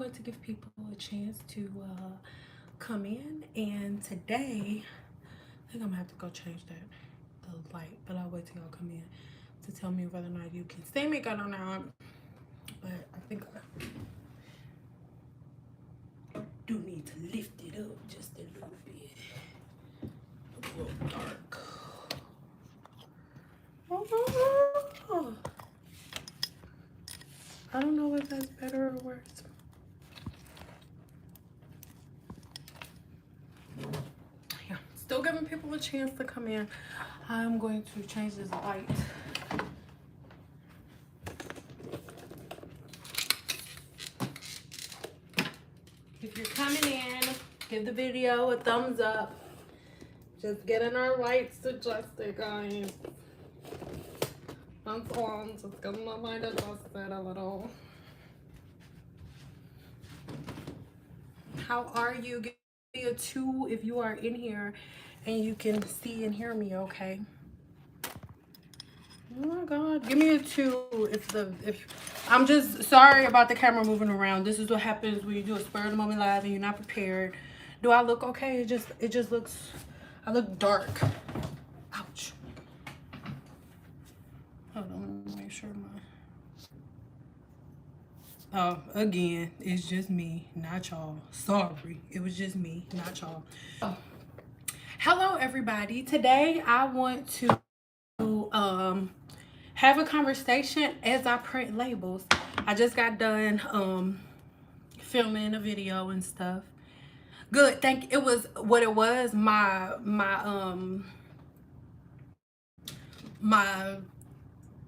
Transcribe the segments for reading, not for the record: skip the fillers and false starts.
going to give people a chance to come in. And today, I think I'm gonna have to go change the light, but I'll wait till y'all come in to tell me whether or not you can see me good or not. But I think I do need to lift it up just a little bit. A little dark. Oh, I don't know if that's better or worse. Yeah, still giving people a chance to come in. I'm going to change this light. If you're coming in, give the video a thumbs up. Just getting our lights adjusted, guys. That's all. Just getting my light adjusted a little. How are you? Give me a 2 if you are in here and you can see and hear me, okay? Oh my God, give me a 2 if I'm just sorry about the camera moving around. This is what happens when you do a spur of the moment live and you're not prepared. Do I look okay? It just looks, I look dark. Ouch. Hold on, let me make sure my, oh, again, it's just me, not y'all. Sorry, it was just me, not y'all. Oh. Hello everybody. Today I want to have a conversation as I print labels. I just got done filming a video and stuff. Good, thank you. It was what it was. My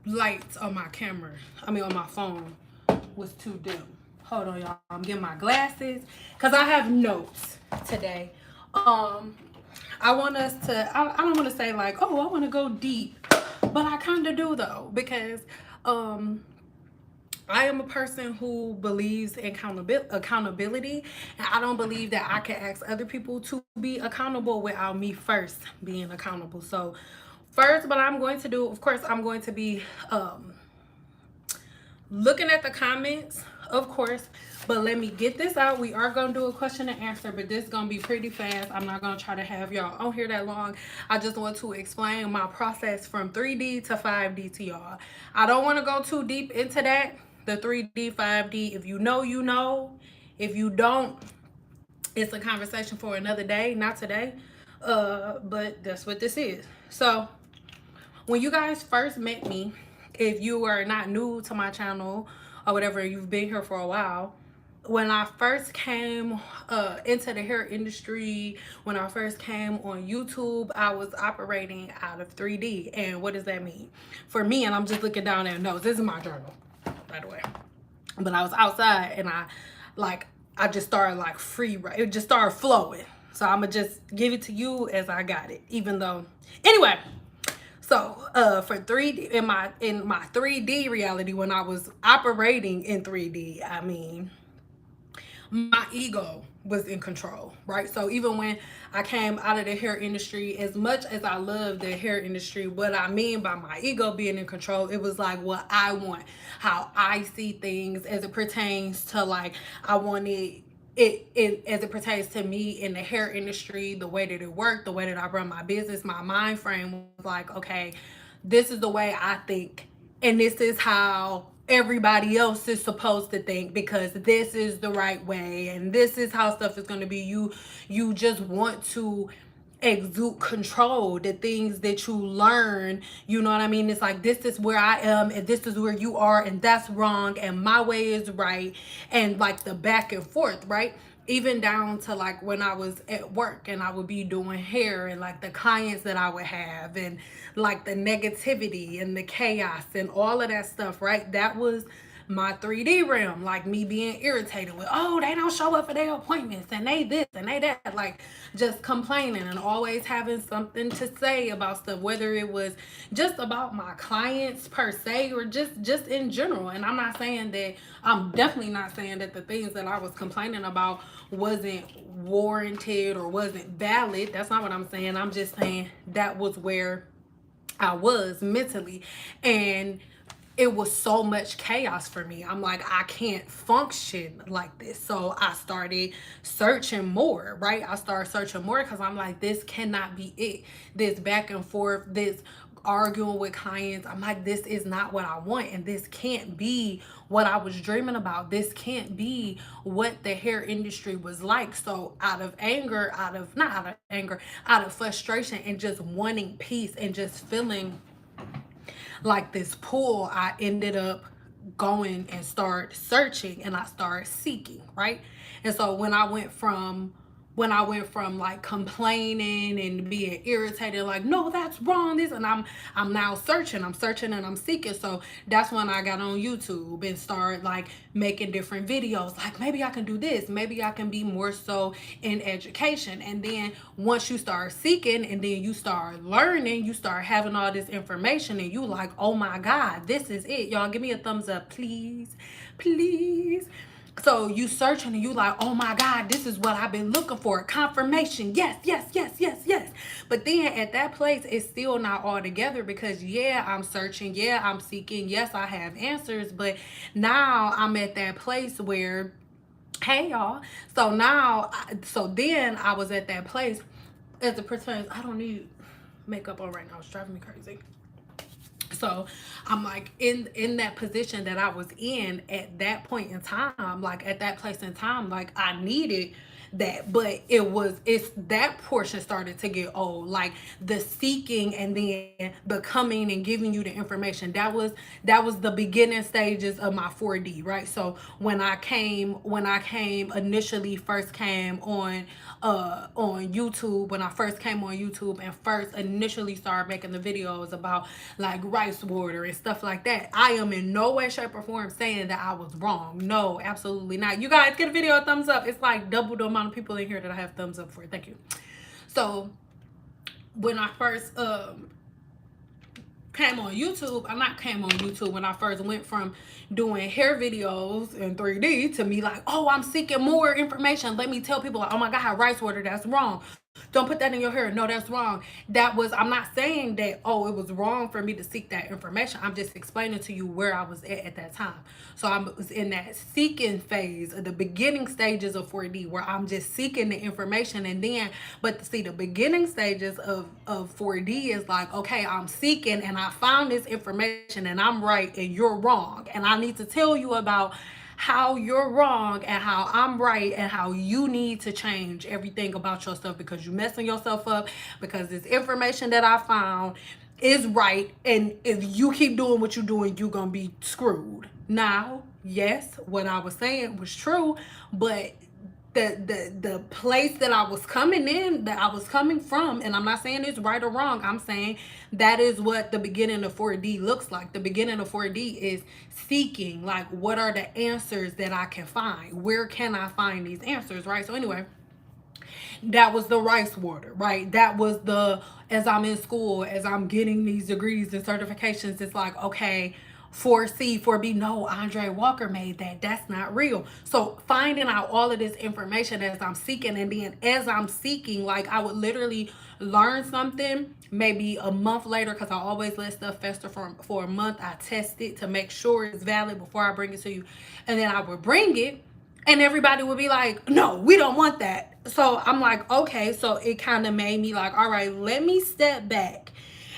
lights on my camera, on my phone, was too dim. Hold on, y'all. I'm getting my glasses because I have notes today. I want us to, I don't want to say like, oh, I want to go deep, but I kind of do though, because I am a person who believes in accountability, and I don't believe that I can ask other people to be accountable without me first being accountable. So first, what I'm going to do, of course, I'm going to be looking at the comments, of course, but let me get this out. We are going to do a question and answer, but this is going to be pretty fast. I'm not going to try to have y'all on here that long. I just want to explain my process from 3D to 5D to y'all. I don't want to go too deep into that, the 3D, 5D. If you know, you know. If you don't, it's a conversation for another day, not today. But that's what this is. So when you guys first met me, if you are not new to my channel or whatever, you've been here for a while, when I first came into the hair industry, when I first came on YouTube, I was operating out of 3D. And what does that mean? For me, and I'm just looking down at notes, this is my journal, by the way. But I was outside and I just started like it just started flowing. So I'm gonna just give it to you as I got it, even though, anyway. So for 3D, in my 3D reality, when I was operating in 3D, my ego was in control, right? So even when I came out of the hair industry, as much as I love the hair industry, what I mean by my ego being in control, it was like what I want, how I see things as it pertains to, like, I wanted it as it pertains to me in the hair industry, the way that it worked, the way that I run my business. My mind frame was like, okay, this is the way I think, and this is how everybody else is supposed to think, because this is the right way and this is how stuff is going to be. You just want to exude control, the things that you learn, you know what I mean? It's like, this is where I am and this is where you are, and that's wrong and my way is right, and like the back and forth, right? Even down to like when I was at work and I would be doing hair, and like the clients that I would have, and like the negativity and the chaos and all of that stuff, right? That was my 3D realm, like me being irritated with, oh, they don't show up for their appointments and they this and they that, like just complaining and always having something to say about stuff, whether it was just about my clients per se or just in general. And I'm definitely not saying that the things that I was complaining about wasn't warranted or wasn't valid. That's not what I'm saying. I'm just saying that was where I was mentally. And it was so much chaos for me. I'm like, I can't function like this. So I started searching more, right? I started searching more because I'm like, this cannot be it. This back and forth, this arguing with clients. I'm like, this is not what I want. And this can't be what I was dreaming about. This can't be what the hair industry was like. So out of anger, not out of anger, out of frustration and just wanting peace and just feeling like this pool, I ended up going and start searching and I started seeking, right? And so when I went from like complaining and being irritated, like, no, that's wrong, this, and I'm now searching and I'm seeking. So that's when I got on YouTube and started like making different videos, like maybe I can do this, maybe I can be more so in education. And then once you start seeking and then you start learning, you start having all this information and you like, oh my God, this is it. Y'all give me a thumbs up, please, please. So you searching and you like, oh my God, this is what I've been looking for. Confirmation. Yes, yes, yes, yes, yes. But then at that place, it's still not all together because yeah, I'm searching. Yeah, I'm seeking. Yes, I have answers. But now I'm at that place where, hey y'all. So then I was at that place as it pertains, I don't need makeup on right now. It's driving me crazy. So I'm like in that position that I was in at that point in time, like at that place in time, like I needed that, but it's that portion started to get old, like the seeking and then the coming and giving you the information. That was the beginning stages of my 4D, right? So when I came initially first came on YouTube, when I first came on YouTube and first initially started making the videos about like rice water and stuff like that, I am in no way, shape, or form saying that I was wrong. No, absolutely not. You guys get a video a thumbs up. It's like double the amount of people in here that I have thumbs up for. Thank you. So when I first came on YouTube, I not came on YouTube when I first went from doing hair videos in 3D to me like, oh, I'm seeking more information. Let me tell people like, oh my God, rice water, that's wrong. Don't put that in your hair. No, that's wrong. I'm not saying that, oh, it was wrong for me to seek that information. I'm just explaining to you where I was at that time. So I was in that seeking phase of the beginning stages of 4D where I'm just seeking the information. And then, but see, the beginning stages of 4D is like, okay, I'm seeking and I found this information and I'm right and you're wrong. And I need to tell you about how you're wrong and how I'm right and how you need to change everything about yourself because you're messing yourself up, because this information that I found is right, and if you keep doing what you're doing, you're gonna be screwed. Now, yes, what I was saying was true, but the place that I was coming in, that I was coming from, and I'm not saying it's right or wrong, I'm saying that is what the beginning of 4D looks like. The beginning of 4D is seeking, like, what are the answers that I can find? Where can I find these answers, right? So anyway, that was the rice water, right? That was as I'm in school, as I'm getting these degrees and certifications, it's like, okay, 4C, 4B, no, Andre Walker made that. That's not real. So finding out all of this information as I'm seeking, and then as I'm seeking, like I would literally learn something maybe a month later, because I always let stuff fester for a month. I test it to make sure it's valid before I bring it to you. And then I would bring it and everybody would be like, no, we don't want that. So I'm like, okay. So it kind of made me like, all right, let me step back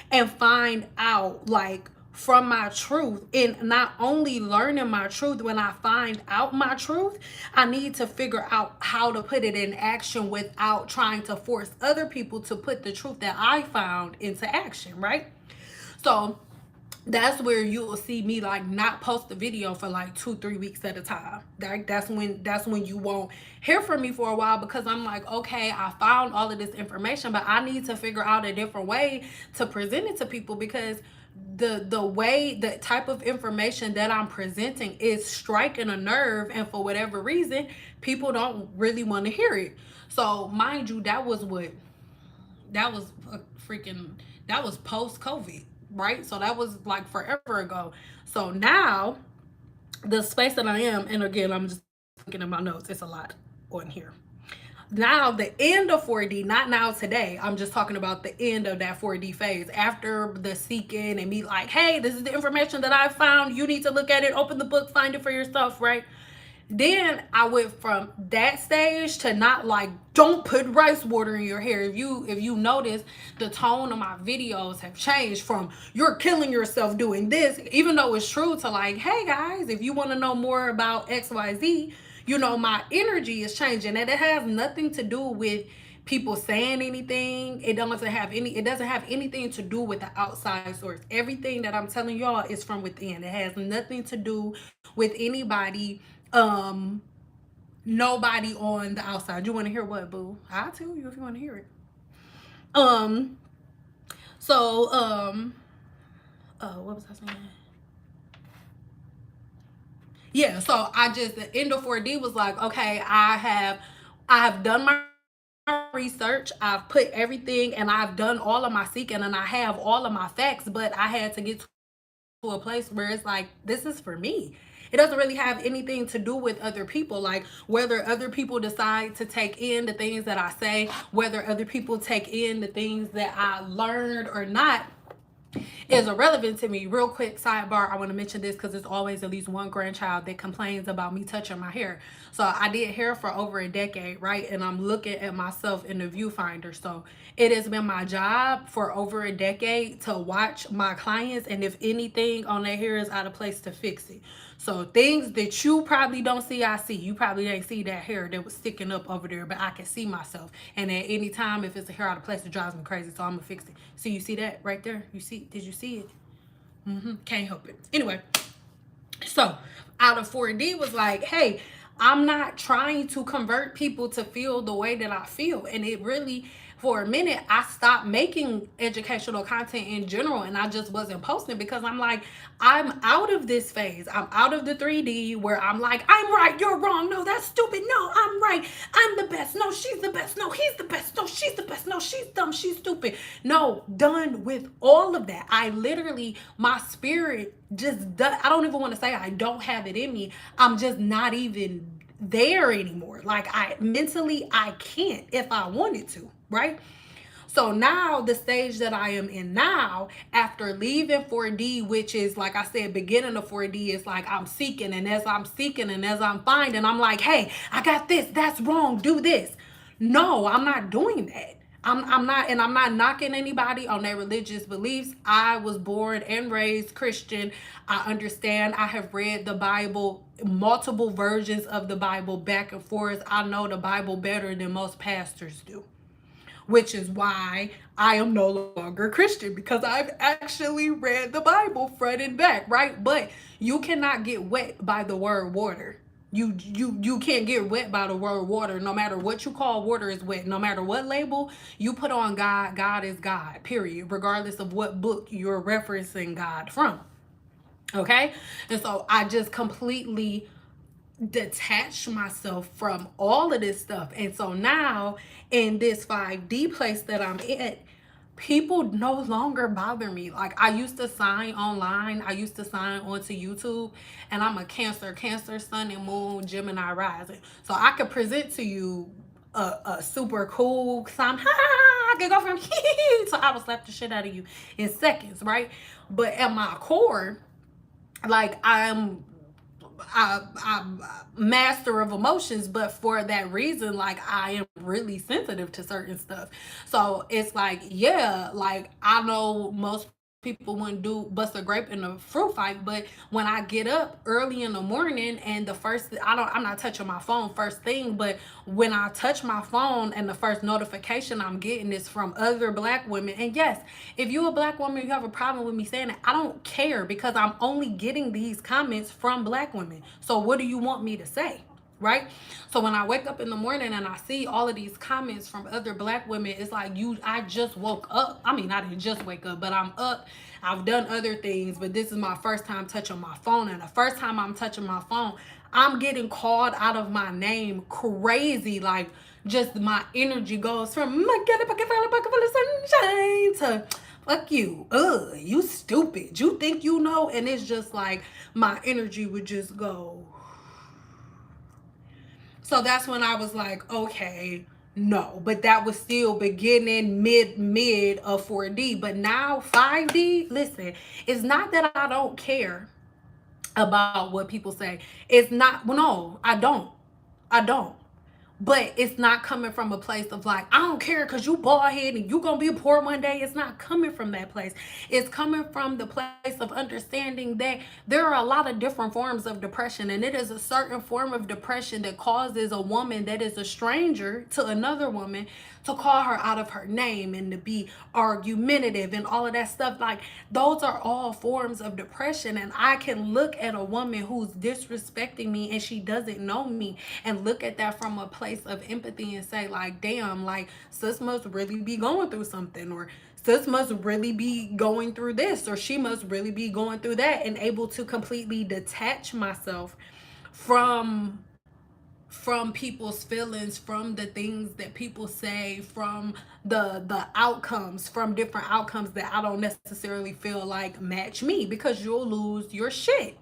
and find out, like, from my truth. And not only learning my truth, when I find out my truth, I need to figure out how to put it in action without trying to force other people to put the truth that I found into action, right? So that's where you will see me like not post a video for like 2-3 weeks at a time. That's when you won't hear from me for a while, because I'm like, okay, I found all of this information, but I need to figure out a different way to present it to people, because the type of information that I'm presenting is striking a nerve, and for whatever reason, people don't really want to hear it. So mind you, that was a freaking, that was post COVID, right? So that was like forever ago. So now the space that I am, and again, I'm just looking at my notes, it's a lot on here. Now the end of 4D, not now today, I'm just talking about the end of that 4D phase, after the seeking and me like, hey, this is the information that I found, you need to look at it, open the book, find it for yourself, right? Then I went from that stage to not like, don't put rice water in your hair. If you notice, the tone of my videos have changed from you're killing yourself doing this, even though it's true, to like, hey guys, if you want to know more about XYZ, my energy is changing. And it has nothing to do with people saying anything. It doesn't have anything to do with the outside source. Everything that I'm telling y'all is from within. It has nothing to do with anybody, nobody on the outside. You want to hear what, boo? I'll tell you if you want to hear it. um so what was I saying? Yeah, so I just, the end of 4D was like, okay, I have done my research, I've put everything, and I've done all of my seeking, and I have all of my facts, but I had to get to a place where it's like, this is for me. It doesn't really have anything to do with other people. Like, whether other people decide to take in the things that I say, whether other people take in the things that I learned or not, is irrelevant to me. Real quick sidebar, I want to mention this because there's always at least one grandchild that complains about me touching my hair. So I did hair for over a decade, right? And I'm looking at myself in the viewfinder. So it has been my job for over a decade to watch my clients, and if anything on their hair is out of place, to fix it. So things that you probably don't see, I see. You probably didn't see that hair that was sticking up over there, but I can see myself. And at any time, if it's a hair out of place, it drives me crazy. So I'm gonna fix it. See, you see that right there? You see? Did you see it? Can't help it. Anyway, so out of 4D was like, hey, I'm not trying to convert people to feel the way that I feel. And it really, for a minute, I stopped making educational content in general, and I just wasn't posting because I'm like, I'm out of this phase. I'm out of the 3D where I'm like, I'm right, you're wrong. No, that's stupid. No, I'm right. I'm the best. No, she's the best. No, he's the best. No, she's the best. No, she's dumb. She's stupid. No, done with all of that. I literally, my spirit just does, I don't even want to say I don't have it in me. I'm just not even there anymore. Like, I mentally, I can't if I wanted to, right? So now the stage that I am in now, after leaving 4D, which is, like I said, beginning of 4D, is like I'm seeking, and as I'm seeking and as I'm finding, I'm like, hey, I got this, that's wrong, do this. No, I'm not doing that. I'm not, and I'm not knocking anybody on their religious beliefs. I was born and raised Christian. I understand. I have read the Bible, multiple versions of the Bible, back and forth. I know the Bible better than most pastors do, which is why I am no longer Christian, because I've actually read the Bible front and back, right? But you cannot get wet by the word water. You can't get wet by the word water. No matter what you call water is wet. No matter what label you put on God, God is God, period. Regardless of what book you're referencing God from. Okay? And so I just completely detach myself from all of this stuff. And so now in this 5D place that I'm in, people no longer bother me. Like, I used to sign online, I used to sign onto YouTube, and I'm a Cancer, Sun and Moon, Gemini rising. So I could present to you a super cool sign. I could go from so I would slap the shit out of you in seconds, right? But at my core, like, I'm master of emotions, but for that reason, like, I am really sensitive to certain stuff. So it's like, yeah, like, I know most people wouldn't do bust a grape in a fruit fight, but when I get up early in the morning and I'm not touching my phone first thing, but when I touch my phone and the first notification I'm getting is from other Black women. And yes, if you're a Black woman, you have a problem with me saying it, I don't care, because I'm only getting these comments from Black women. So what do you want me to say? Right? So when I wake up in the morning and I see all of these comments from other Black women, it's like, I just woke up. I mean, I didn't just wake up, but I'm up. I've done other things, but this is my first time touching my phone. And the first time I'm touching my phone, I'm getting called out of my name crazy. Like, just my energy goes from, get a bucket full of sunshine, to fuck you. You stupid. You think you know? And it's just like, my energy would just go. So that's when I was like, okay, No, but that was still beginning mid of 4D. But now 5D, listen, it's not that I don't care about what people say. It's not, well, no, I don't. I don't. But it's not coming from a place of like, I don't care because you bald head and you gonna be poor one day. It's not coming from that place. It's coming from the place of understanding that there are a lot of different forms of depression, and it is a certain form of depression that causes a woman that is a stranger to another woman to call her out of her name and to be argumentative and all of that stuff. Like, those are all forms of depression. And I can look at a woman who's disrespecting me and she doesn't know me and look at that from a place of empathy and say, like, damn, like, sis must really be going through something, or sis must really be going through this, or she must really be going through that, and able to completely detach myself from people's feelings, from the things that people say, from the outcomes, from different outcomes that I don't necessarily feel like match me, because you'll lose your shit.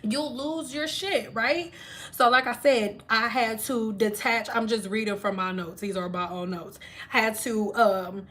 You'll lose your shit, right? So like I said, I had to detach. I'm just reading from my notes. These are my own notes. I had to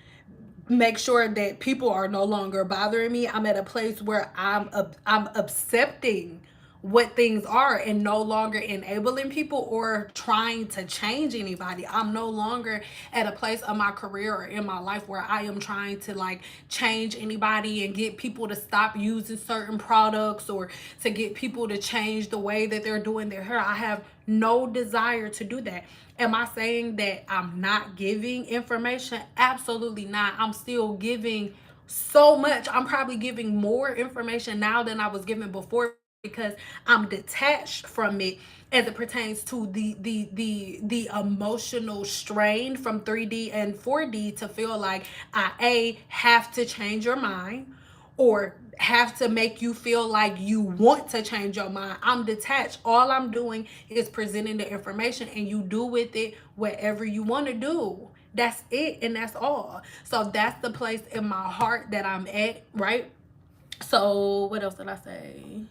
make sure that people are no longer bothering me. I'm at a place where I'm accepting what things are and no longer enabling people or trying to change anybody. I'm no longer at a place of my career or in my life where I am trying to like change anybody and get people to stop using certain products or to get people to change the way that they're doing their hair. I have no desire to do that. Am I saying that I'm not giving information? Absolutely not. I'm still giving so much. I'm probably giving more information now than I was giving before, because I'm detached from it as it pertains to the emotional strain from 3D and 4D, to feel like I have to change your mind or have to make you feel like you want to change your mind. I'm detached. All I'm doing is presenting the information, and you do with it whatever you want to do. That's it, and that's all. So that's the place in my heart that I'm at, right? So what else did I say?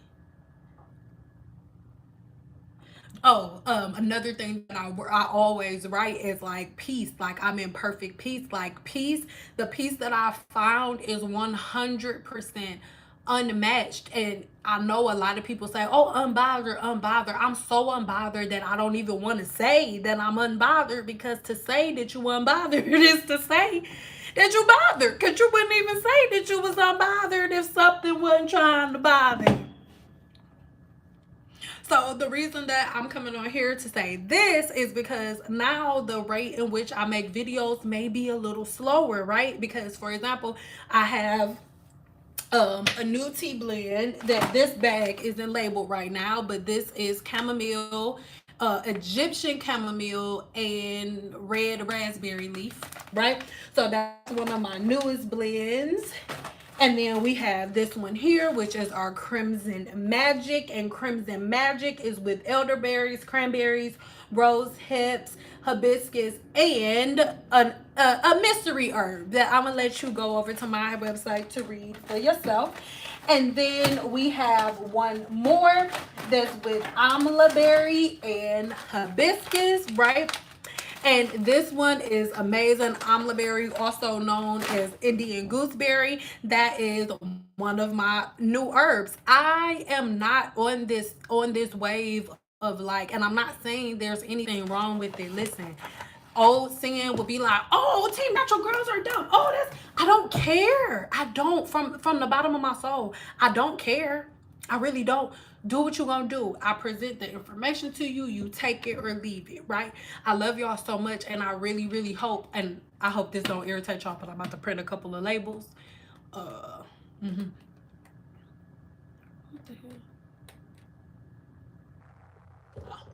Oh, another thing that I always write is like peace. Like, I'm in perfect peace. Like, peace, the peace that I found is 100% unmatched. And I know a lot of people say, "Oh, unbothered, unbothered." I'm so unbothered that I don't even want to say that I'm unbothered, because to say that you unbothered is to say that you bothered. Cause you wouldn't even say that you was unbothered if something wasn't trying to bother you. So the reason that I'm coming on here to say this is because now the rate in which I make videos may be a little slower, right? Because, for example, I have a new tea blend that this bag isn't labeled right now, but this is chamomile, Egyptian chamomile, and red raspberry leaf, right? So that's one of my newest blends. And then we have this one here, which is our Crimson Magic. And Crimson Magic is with elderberries, cranberries, rose hips, hibiscus, and a mystery herb that I'm going to let you go over to my website to read for yourself. And then we have one more that's with amla berry and hibiscus, right? And this one is amazing. Amla berry, also known as Indian gooseberry. That is one of my new herbs. I am not on this wave of like, and I'm not saying there's anything wrong with it. Listen, old sin will be like, "Oh, Team Natural Girls are dumb." Oh, that's, I don't care. I don't, from the bottom of my soul. I don't care. I really don't. Do what you gonna do. I present the information to you. You take it or leave it, right? I love y'all so much, and I really, really hope, and I hope this don't irritate y'all, but I'm about to print a couple of labels. Mhm. What the hell?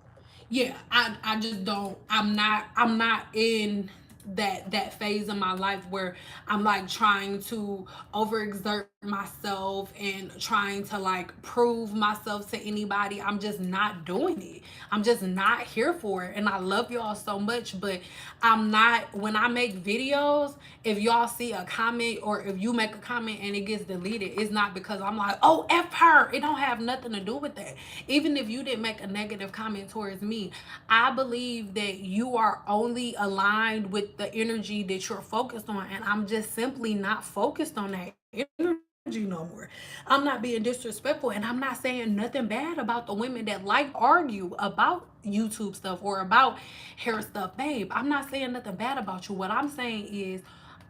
Yeah, I just don't, I'm not in that phase of my life where I'm like trying to overexert myself and trying to like prove myself to anybody. I'm just not doing it. I'm just not here for it. And I love y'all so much, but I'm not, when I make videos, if y'all see a comment or if you make a comment and it gets deleted, it's not because I'm like, oh, F her. It don't have nothing to do with that. Even if you didn't make a negative comment towards me, I believe that you are only aligned with the energy that you're focused on. And I'm just simply not focused on that energy no more. I'm not being disrespectful, and I'm not saying nothing bad about the women that like to argue about YouTube stuff or about hair stuff, babe. I'm not saying nothing bad about you. What I'm saying is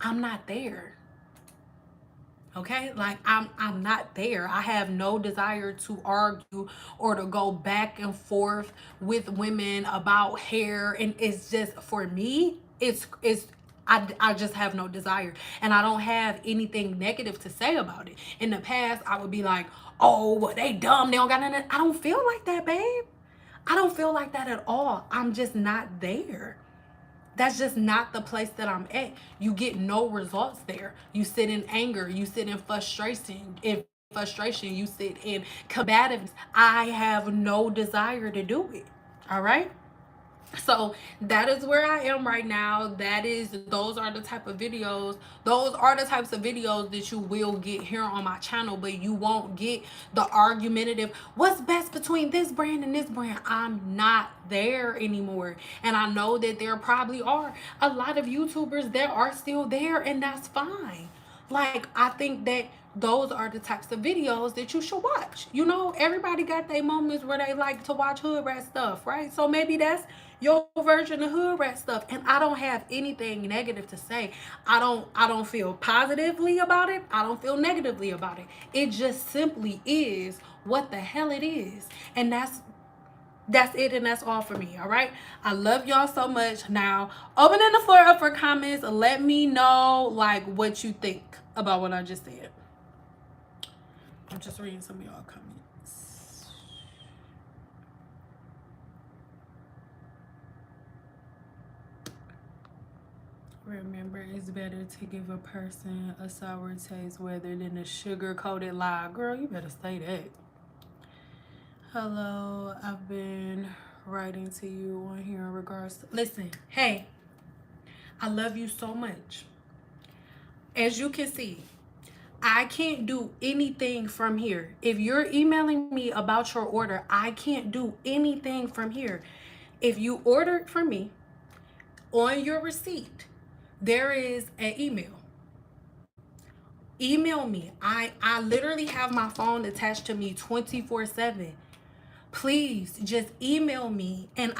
I'm not there. Okay, like I'm not there. I have no desire to argue or to go back and forth with women about hair, and it's just, for me, it's I just have no desire, and I don't have anything negative to say about it. In the past I would be like, oh, well, they dumb, they don't got nothing. I don't feel like that, babe. I don't feel like that at all. I'm just not there. That's just not the place that I'm at. You get no results there. You sit in anger, you sit in frustration, you sit in combativeness. I have no desire to do it. All right? So that is where I am right now. Those are the type of videos, those are the types of videos that you will get here on my channel, but you won't get the argumentative, what's best between this brand and this brand. I'm not there anymore. And I know that there probably are a lot of YouTubers that are still there, and that's fine. Like, I think that those are the types of videos that you should watch. You know, everybody got their moments where they like to watch hood rat stuff, right? So maybe that's your version of hood rat stuff. And I don't have anything negative to say. I don't feel positively about it. I don't feel negatively about it. It just simply is what the hell it is. And that's it, and that's all for me. All right, I love y'all so much. Now, opening the floor up for comments. Let me know like what you think about what I just said. I'm just reading some of y'all comments. Remember, it's better to give a person a sour taste rather than a sugar-coated lie. Girl, you better say that. Hello, I've been writing to you on here in regards to, listen, hey, I love you so much. As you can see, I can't do anything from here. If you're emailing me about your order, I can't do anything from here. If you ordered from me, on your receipt, there is an email. Email me. I literally have my phone attached to me 24/7. Please just email me, and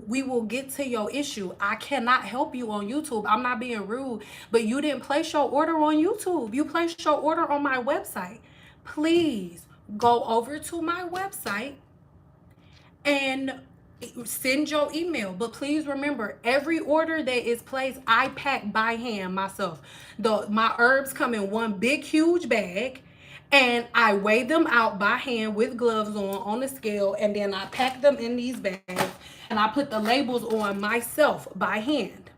we will get to your issue. I cannot help you on YouTube. I'm not being rude, but you didn't place your order on YouTube. You placed your order on my website. Please go over to my website and send your email. But please remember, every order that is placed, I pack by hand myself. My herbs come in one big huge bag, and I weigh them out by hand with gloves on the scale, and then I pack them in these bags, and I put the labels on myself by hand.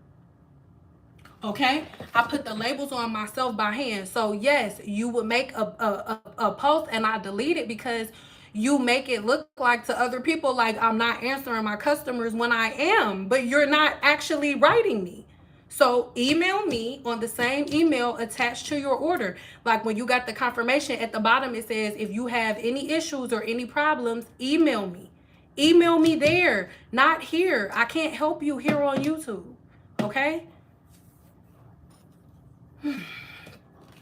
Okay, I put the labels on myself by hand. So yes, you would make a post and I delete it because you make it look like to other people like I'm not answering my customers when I am, but you're not actually writing me. So email me on the same email attached to your order. Like when you got the confirmation at the bottom, it says, if you have any issues or any problems, email me. Email me there, not here. I can't help you here on YouTube. Okay?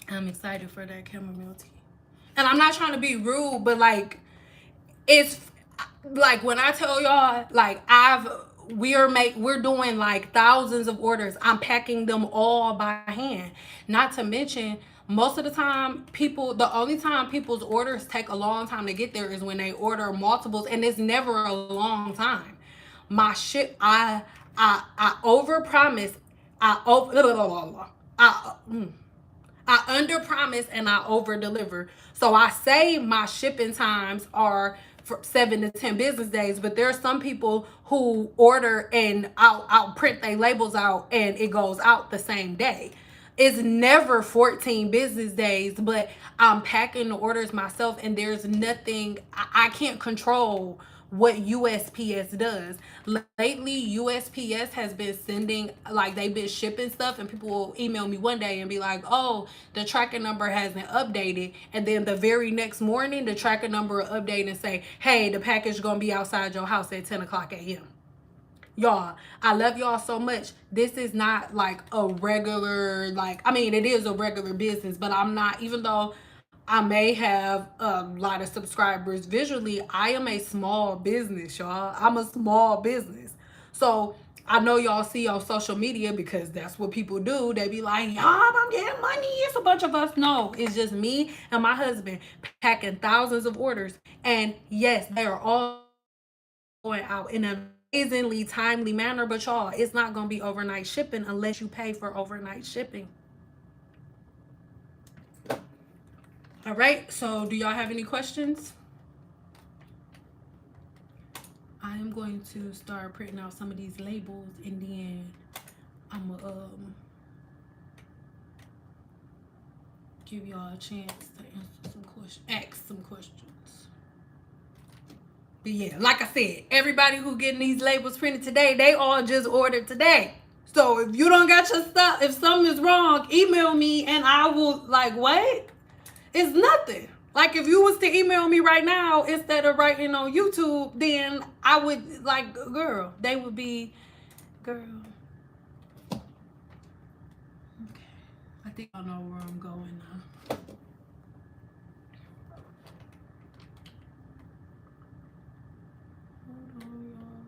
I'm excited for that chamomile tea. And I'm not trying to be rude, but like, it's like when I tell y'all, like we're doing like thousands of orders. I'm packing them all by hand. Not to mention, most of the time the only time people's orders take a long time to get there is when they order multiples, and it's never a long time. My shit, I over promise. I under promise and I over deliver. So I say my shipping times are for 7 to 10 business days, but there are some people who order and I'll print their labels out and it goes out the same day. it's never 14 business days, but I'm packing the orders myself, and there's nothing I can't control what USPS does. Lately, USPS has been sending, like, they've been shipping stuff, and people will email me one day and be like, oh, the tracking number hasn't updated. And then the very next morning, the tracking number will update and say, hey, the package gonna be outside your house at 10 o'clock a.m. Y'all, I love y'all so much. This is not like a regular, like, I mean, it is a regular business, but I'm not, even though I may have a lot of subscribers visually, I am a small business, y'all. I'm a small business. So I know y'all see on social media, because that's what people do. They be like, y'all, I'm getting money. It's a bunch of us. No, it's just me and my husband packing thousands of orders. And yes, they are all going out in an amazingly timely manner, but y'all, it's not going to be overnight shipping unless you pay for overnight shipping. All right, so do y'all have any questions? I am going to start printing out some of these labels, and then I'm gonna give y'all a chance to answer some questions, ask some questions. But yeah, like I said, everybody who getting these labels printed today, they all just ordered today. So if you don't got your stuff, if something is wrong, email me and I will, like, what? It's nothing. Like, if you was to email me right now instead of writing on YouTube, then I would, like, girl, they would be, girl. Okay. I think I know where I'm going now. Hold on, y'all.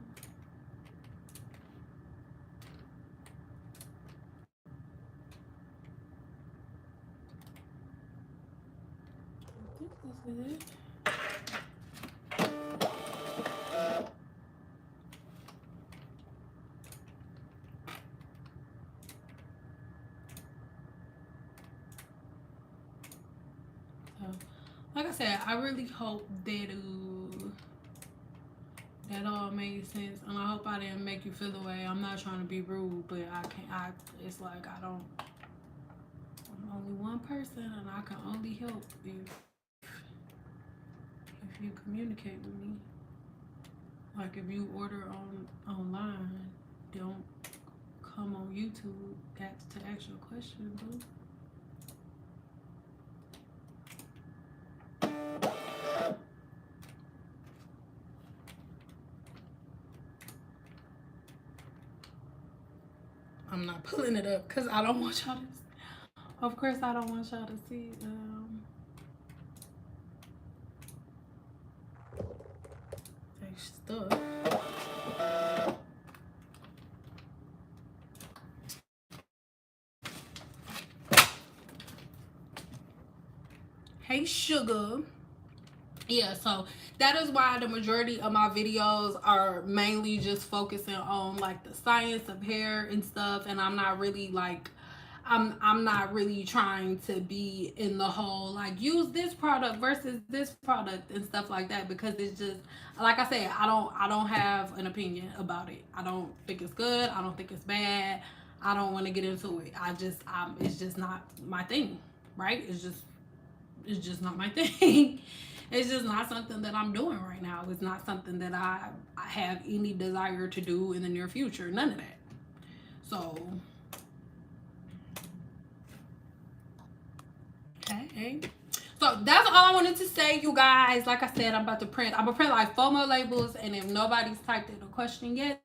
I think this is it. Like I said, I really hope that all made sense, and I hope I didn't make you feel the way. I'm not trying to be rude, but it's like I'm only one person, and I can only help if you communicate with me. Like, if you order online, don't come on YouTube to ask your question, boo. I'm not pulling it up because I don't want y'all to. Of course, I don't want y'all to see. They stuff. Hey, sugar. Yeah, so that is why the majority of my videos are mainly just focusing on, like, the science of hair and stuff, and I'm not really, like, I'm not really trying to be in the whole, like, use this product versus this product and stuff like that, because it's just, like I said, I don't have an opinion about it. I don't think it's good. I don't think it's bad. I don't want to get into it. It's just not my thing, right? It's just not my thing. It's just not something that I'm doing right now. It's not something that I have any desire to do in the near future. None of that. So, okay. So that's all I wanted to say, you guys. Like I said, I'm gonna print like 4 more labels, and if nobody's typed in a question yet,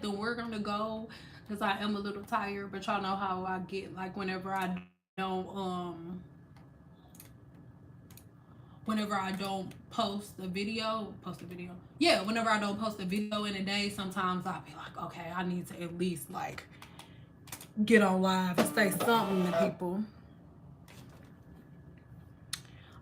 then we're gonna go, because I am a little tired. But y'all know how I get, like, whenever I don't post a video. Yeah, whenever I don't post a video in a day, sometimes I'll be like, okay, I need to at least, like, get on live and say something to people.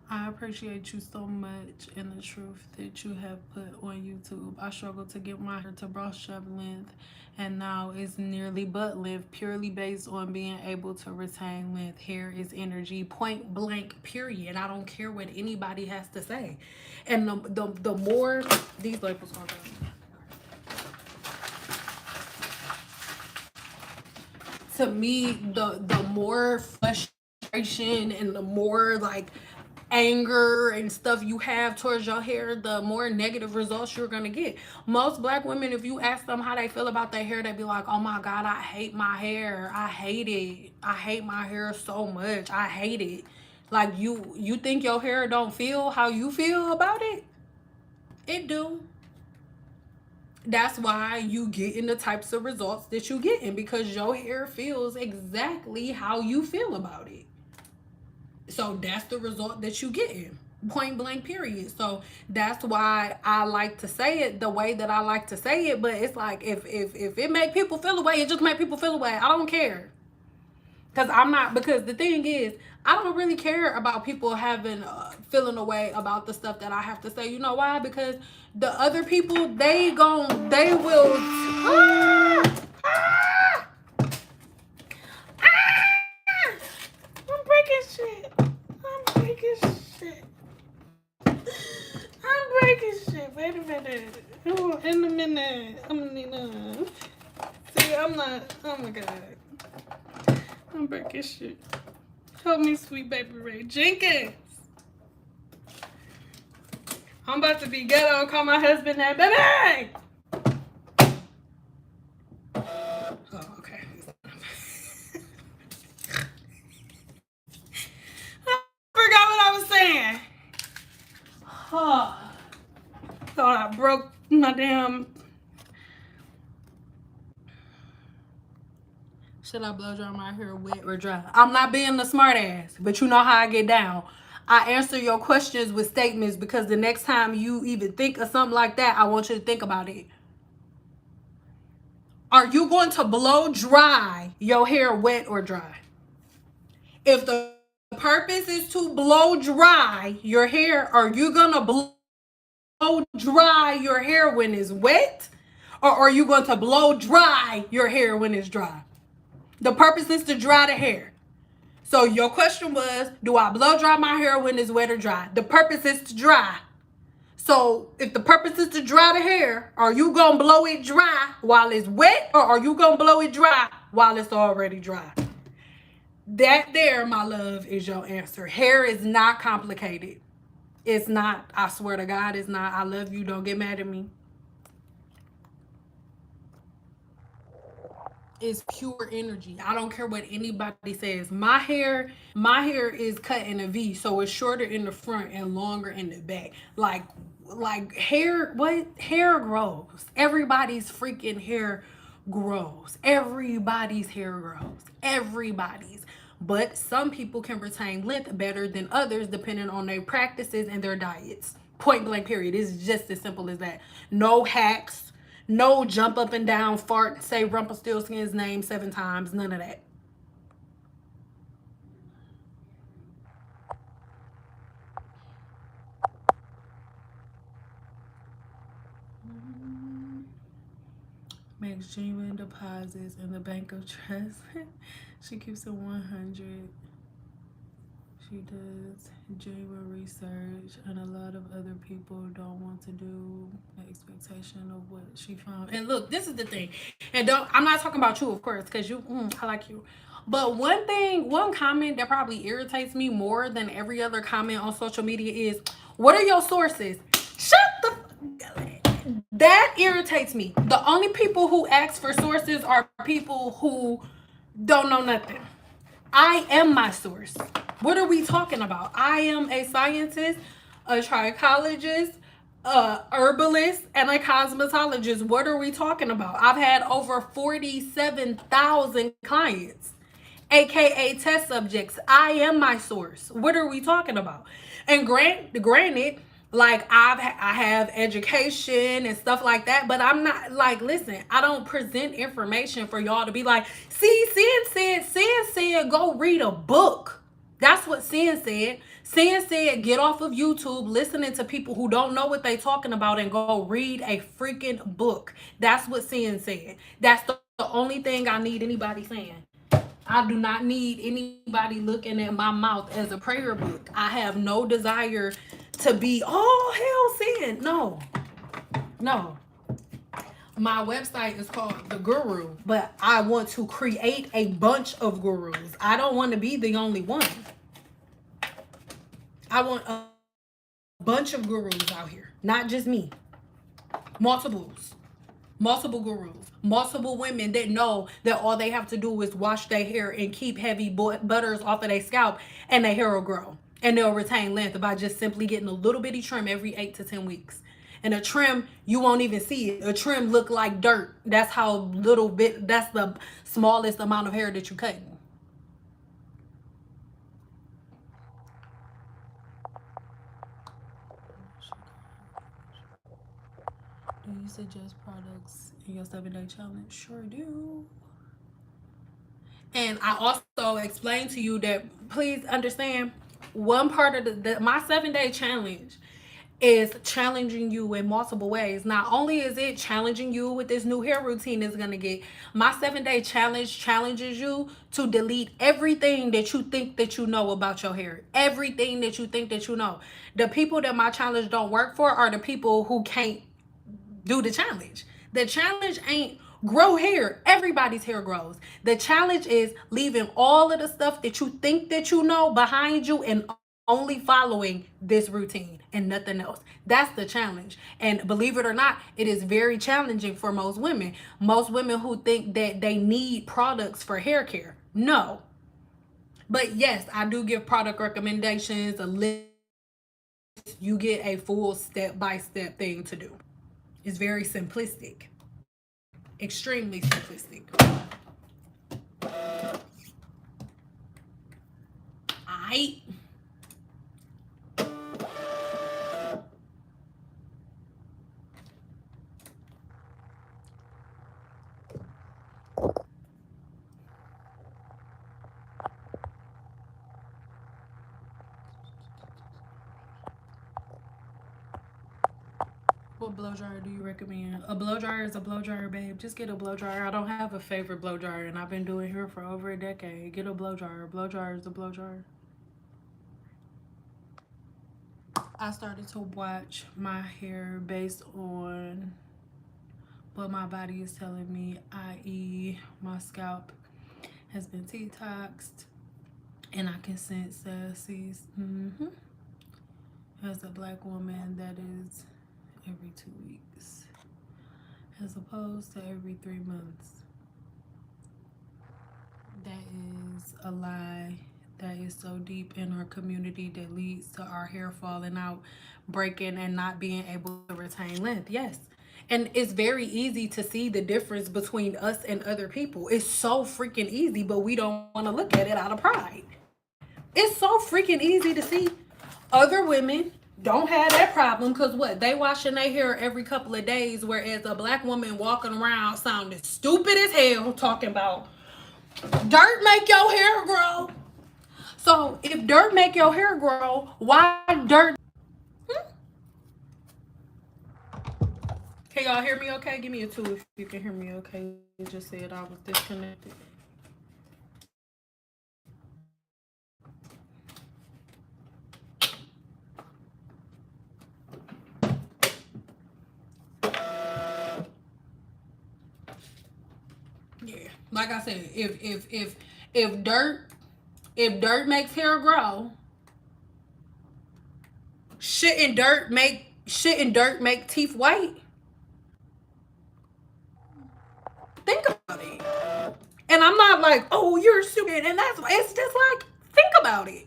I appreciate you so much and the truth that you have put on YouTube. I struggled to get my hair to brush up length, and now it's nearly butt length, purely based on being able to retain length. Hair is energy, point blank, period. I don't care what anybody has to say. And the more these labels are done. to me, the more frustration and the more like anger and stuff you have towards your hair, the more negative results you're gonna get. Most black women, if you ask them how they feel about their hair, they be like, oh my god, I hate my hair, I hate it, I hate my hair so much, I hate it. Like, you think your hair don't feel how you feel about it? It do. That's why you get in the types of results that you get in, because your hair feels exactly how you feel about it. So that's the result that you get in. Point blank, period. So that's why I like to say it the way that I like to say it. But it's like, if it make people feel away, it just make people feel away. I don't care. Because the thing is, I don't really care about people having feeling away about the stuff that I have to say. You know why? Because the other people, they will. Ah, ah, ah, I'm breaking shit. I'm breaking shit. I'm breaking shit. Wait a minute. Oh, in a minute. I'm gonna need See, I'm not. Oh my god. I'm breaking shit. Help me, sweet baby Ray Jenkins. I'm about to be ghetto and call my husband that baby. Oh, okay. I forgot what I was saying. Oh, thought I broke my damn. Should I blow dry my hair wet or dry? I'm not being a smart ass, but you know how I get down. I answer your questions with statements, because the next time you even think of something like that, I want you to think about it. Are you going to blow dry your hair wet or dry? If the purpose is to blow dry your hair, are you going to blow dry your hair when it's wet? Or are you going to blow dry your hair when it's dry? The purpose is to dry the hair. So your question was, do I blow dry my hair when it's wet or dry? The purpose is to dry. So if the purpose is to dry the hair, are you going to blow it dry while it's wet, or are you going to blow it dry while it's already dry? That there, my love, is your answer. Hair is not complicated. It's not. I swear to God, it's not. I love you. Don't get mad at me. Is pure energy. I don't care what anybody says. My hair is cut in a V, so it's shorter in the front and longer in the back. Like hair, what? Hair grows. Everybody's freaking hair grows. Everybody's hair grows. Everybody's. But some people can retain length better than others depending on their practices and their diets. Point blank, period. It's just as simple as that. No hacks. No jump up and down, fart, say Rumpelstiltskin's name 7 times. None of that. Makes genuine deposits in the Bank of Trust. She keeps it 100. She does genuine research, and a lot of other people don't want to do the expectation of what she found. And look, this is the thing. And I'm not talking about you, of course, because I like you. But one comment that probably irritates me more than every other comment on social media is, what are your sources? Shut the that irritates me. The only people who ask for sources are people who don't know nothing. I am my source. What are we talking about? I am a scientist, a trichologist, a herbalist, and a cosmetologist. What are we talking about? I've had over 47,000 clients, aka test subjects. I am my source. What are we talking about? And granted, like I have education and stuff like that, but I'm not like, listen, I don't present information for y'all to be like, see, Sin said go read a book. That's what Sin said. Sin said get off of YouTube listening to people who don't know what they talking about and go read a freaking book. That's what Sin said. That's the only thing I need anybody saying. I do not need anybody looking at my mouth as a prayer book. I have no desire to be, oh, hell, Sin. No. My website is called The Guru, but I want to create a bunch of gurus. I don't want to be the only one. I want a bunch of gurus out here, not just me. Multiples. Multiple gurus. Multiple women that know that all they have to do is wash their hair and keep heavy butters off of their scalp, and their hair will grow. And they'll retain length by just simply getting a little bitty trim every 8 to 10 weeks. And a trim, you won't even see it. A trim look like dirt. That's how little bit, that's the smallest amount of hair that you cutting. Do you suggest products in your 7-day challenge? Sure do. And I also explained to you that please understand one part of my 7-day challenge is challenging you in multiple ways. Not only is it challenging you with this new hair routine is gonna get, my 7-day challenge challenges you to delete everything that you think that you know about your hair. Everything that you think that you know. The people that my challenge don't work for are the people who can't do the challenge. The challenge ain't grow hair. Everybody's hair grows. The challenge is leaving all of the stuff that you think that you know behind you and only following this routine and nothing else. That's the challenge. And believe it or not, it is very challenging for most women. Most women who think that they need products for hair care. No. But yes, I do give product recommendations, a list. You get a full step-by-step thing to do. It's very simplistic. Extremely simplistic. Aight. What blow dryer do you recommend? A blow dryer is a blow dryer, babe. Just get a blow dryer. I don't have a favorite blow dryer, and I've been doing hair for over a decade. Get a blow dryer. A blow dryer is a blow dryer. I started to watch my hair based on what my body is telling me, i.e. my scalp has been detoxed, and I can sense sees as a black woman that is every 2 weeks as opposed to every 3 months. That is a lie that is so deep in our community that leads to our hair falling out, breaking, and not being able to retain length. Yes. And it's very easy to see the difference between us and other people. It's so freaking easy, but we don't want to look at it out of pride. It's so freaking easy to see. Other women don't have that problem because what? They washing their hair every couple of days, whereas a black woman walking around sounding stupid as hell talking about dirt make your hair grow. So if dirt make your hair grow, why dirt? Can y'all hear me okay? Give me a 2 if you can hear me okay. You just said I was disconnected. Yeah, like I said, if dirt makes hair grow, shouldn't dirt make teeth white? Think about it. And I'm not like, oh, you're stupid, and that's it's just like, think about it.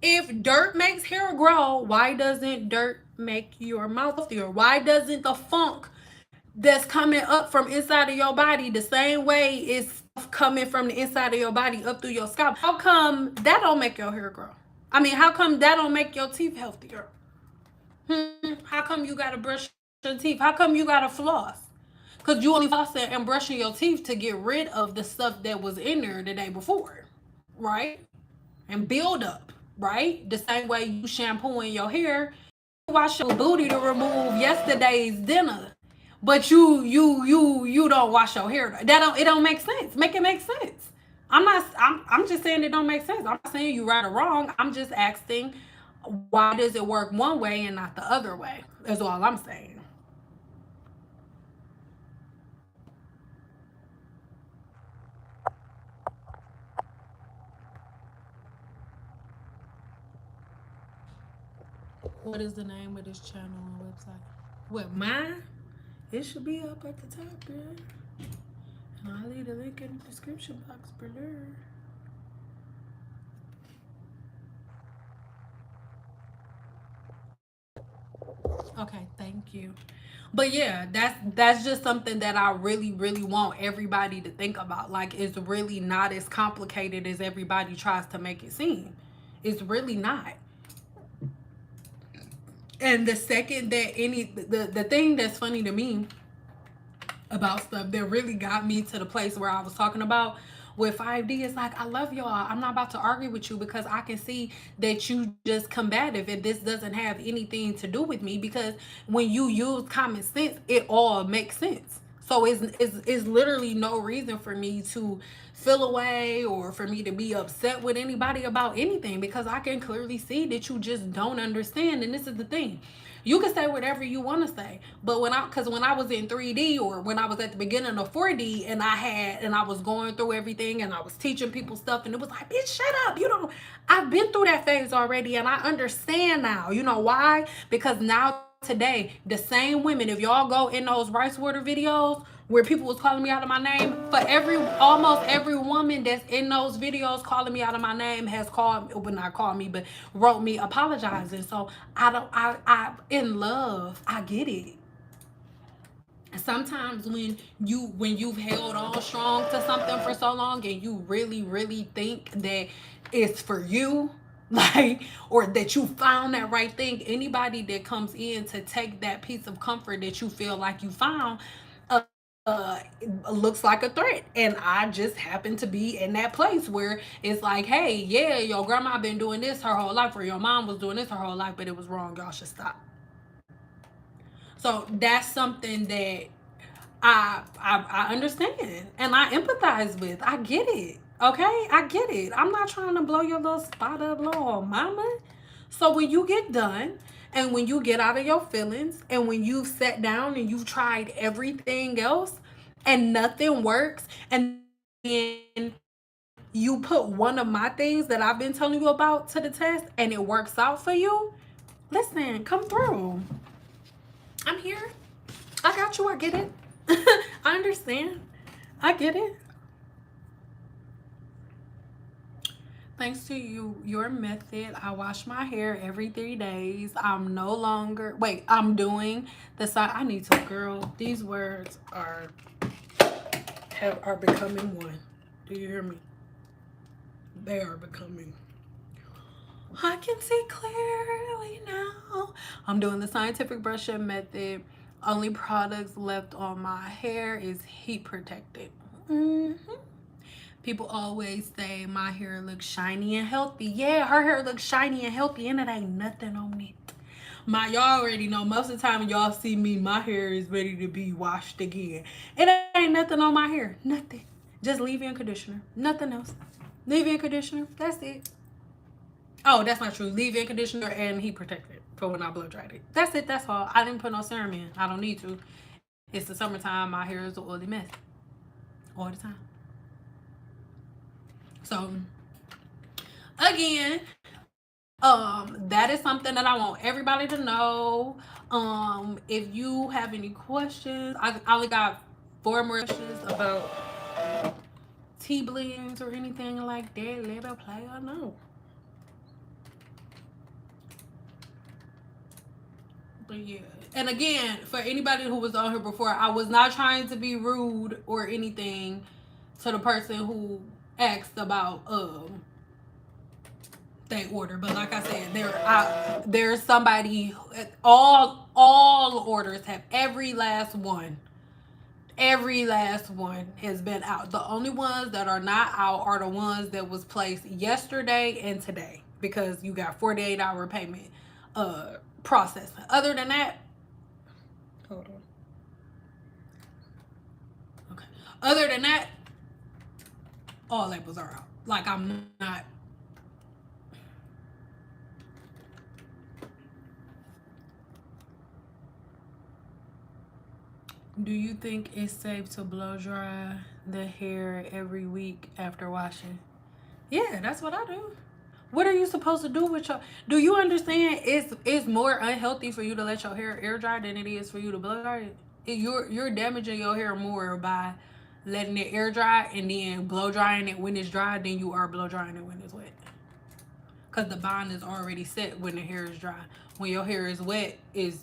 If dirt makes hair grow, why doesn't dirt make your mouth healthier? Why doesn't the funk that's coming up from inside of your body the same way it's coming from the inside of your body up through your scalp? How come that don't make your hair grow? I mean, how come that don't make your teeth healthier? How come you gotta brush your teeth? How come you gotta floss? Because you only flossing and brushing your teeth to get rid of the stuff that was in there the day before, right? And build up, right? The same way you shampooing your hair, you wash your booty to remove yesterday's dinner, but you don't wash your hair. It don't make sense. Make it make sense. I'm just saying it don't make sense. I'm not saying you right or wrong. I'm just asking, why does it work one way and not the other way? That's all I'm saying. What is the name of this channel and website? What, mine? It should be up at the top, girl. And I'll leave the link in the description box below. Okay, thank you. But yeah, that's just something that I really, really want everybody to think about. Like, it's really not as complicated as everybody tries to make it seem. It's really not. And the second that the thing that's funny to me about stuff that really got me to the place where I was talking about with 5D is like, I love y'all. I'm not about to argue with you because I can see that you just combative and this doesn't have anything to do with me, because when you use common sense, it all makes sense. So it's literally no reason for me to feel away or for me to be upset with anybody about anything, because I can clearly see that you just don't understand. And this is the thing. You can say whatever you want to say, but when I was in 3D, or when I was at the beginning of 4D, and I was going through everything and I was teaching people stuff, and it was like, bitch, shut up. You know, I've been through that phase already, and I understand now. You know why? Because now today, the same women, if y'all go in those rice water videos where people was calling me out of my name, for almost every woman that's in those videos calling me out of my name has called, well, not called me, but wrote me apologizing. So I in love, I get it. Sometimes when you've held on strong to something for so long, and you really, really think that it's for you, like, or that you found that right thing, anybody that comes in to take that piece of comfort that you feel like you found, uh, looks like a threat. And I just happen to be in that place where it's like, hey, yeah, your grandma been doing this her whole life, or your mom was doing this her whole life, but it was wrong. Y'all should stop. So that's something that I understand and I empathize with. I get it. Okay? I get it. I'm not trying to blow your little spot up, little mama. So when you get done, and when you get out of your feelings, and when you've sat down and you've tried everything else and nothing works, and then you put one of my things that I've been telling you about to the test and it works out for you, listen, come through. I'm here. I got you. I get it. I understand. I get it. Thanks to your method, I wash my hair every 3 days. I'm no longer, wait, I'm doing the side. I need to, girl, these words are becoming one. Do you hear me? They are becoming. I can see clearly now. I'm doing the scientific brushing method. Only products left on my hair is heat protected. People always say my hair looks shiny and healthy. Yeah, her hair looks shiny and healthy, and it ain't nothing on it. Y'all already know, most of the time y'all see me, my hair is ready to be washed again. It ain't nothing on my hair. Nothing. Just leave-in conditioner. Nothing else. Leave-in conditioner. That's it. Oh, that's not true. Leave-in conditioner and heat protectant for when I blow dried it. That's it. That's all. I didn't put no serum in. I don't need to. It's the summertime. My hair is an oily mess all the time. So again, that is something that I want everybody to know. If you have any questions, I only got 4 more questions about tea blends or anything like that. Let me play or no. But yeah, and again, for anybody who was on here before, I was not trying to be rude or anything to the person who asked about they order. But like I said, there's somebody. All orders have, every last one has been out. The only ones that are not out are the ones that was placed yesterday and today, because you got 48-hour payment processing. Other than that, hold on. Okay. Other than that, all labels are out. Like, I'm not. Do you think it's safe to blow dry the hair every week after washing? Yeah, that's what I do. What are you supposed to do with your? Do you understand? It's more unhealthy for you to let your hair air dry than it is for you to blow dry it. You're damaging your hair more by letting it air dry and then blow drying it when it's dry than you are blow drying it when it's wet. Cause the bond is already set when the hair is dry. When your hair is wet, is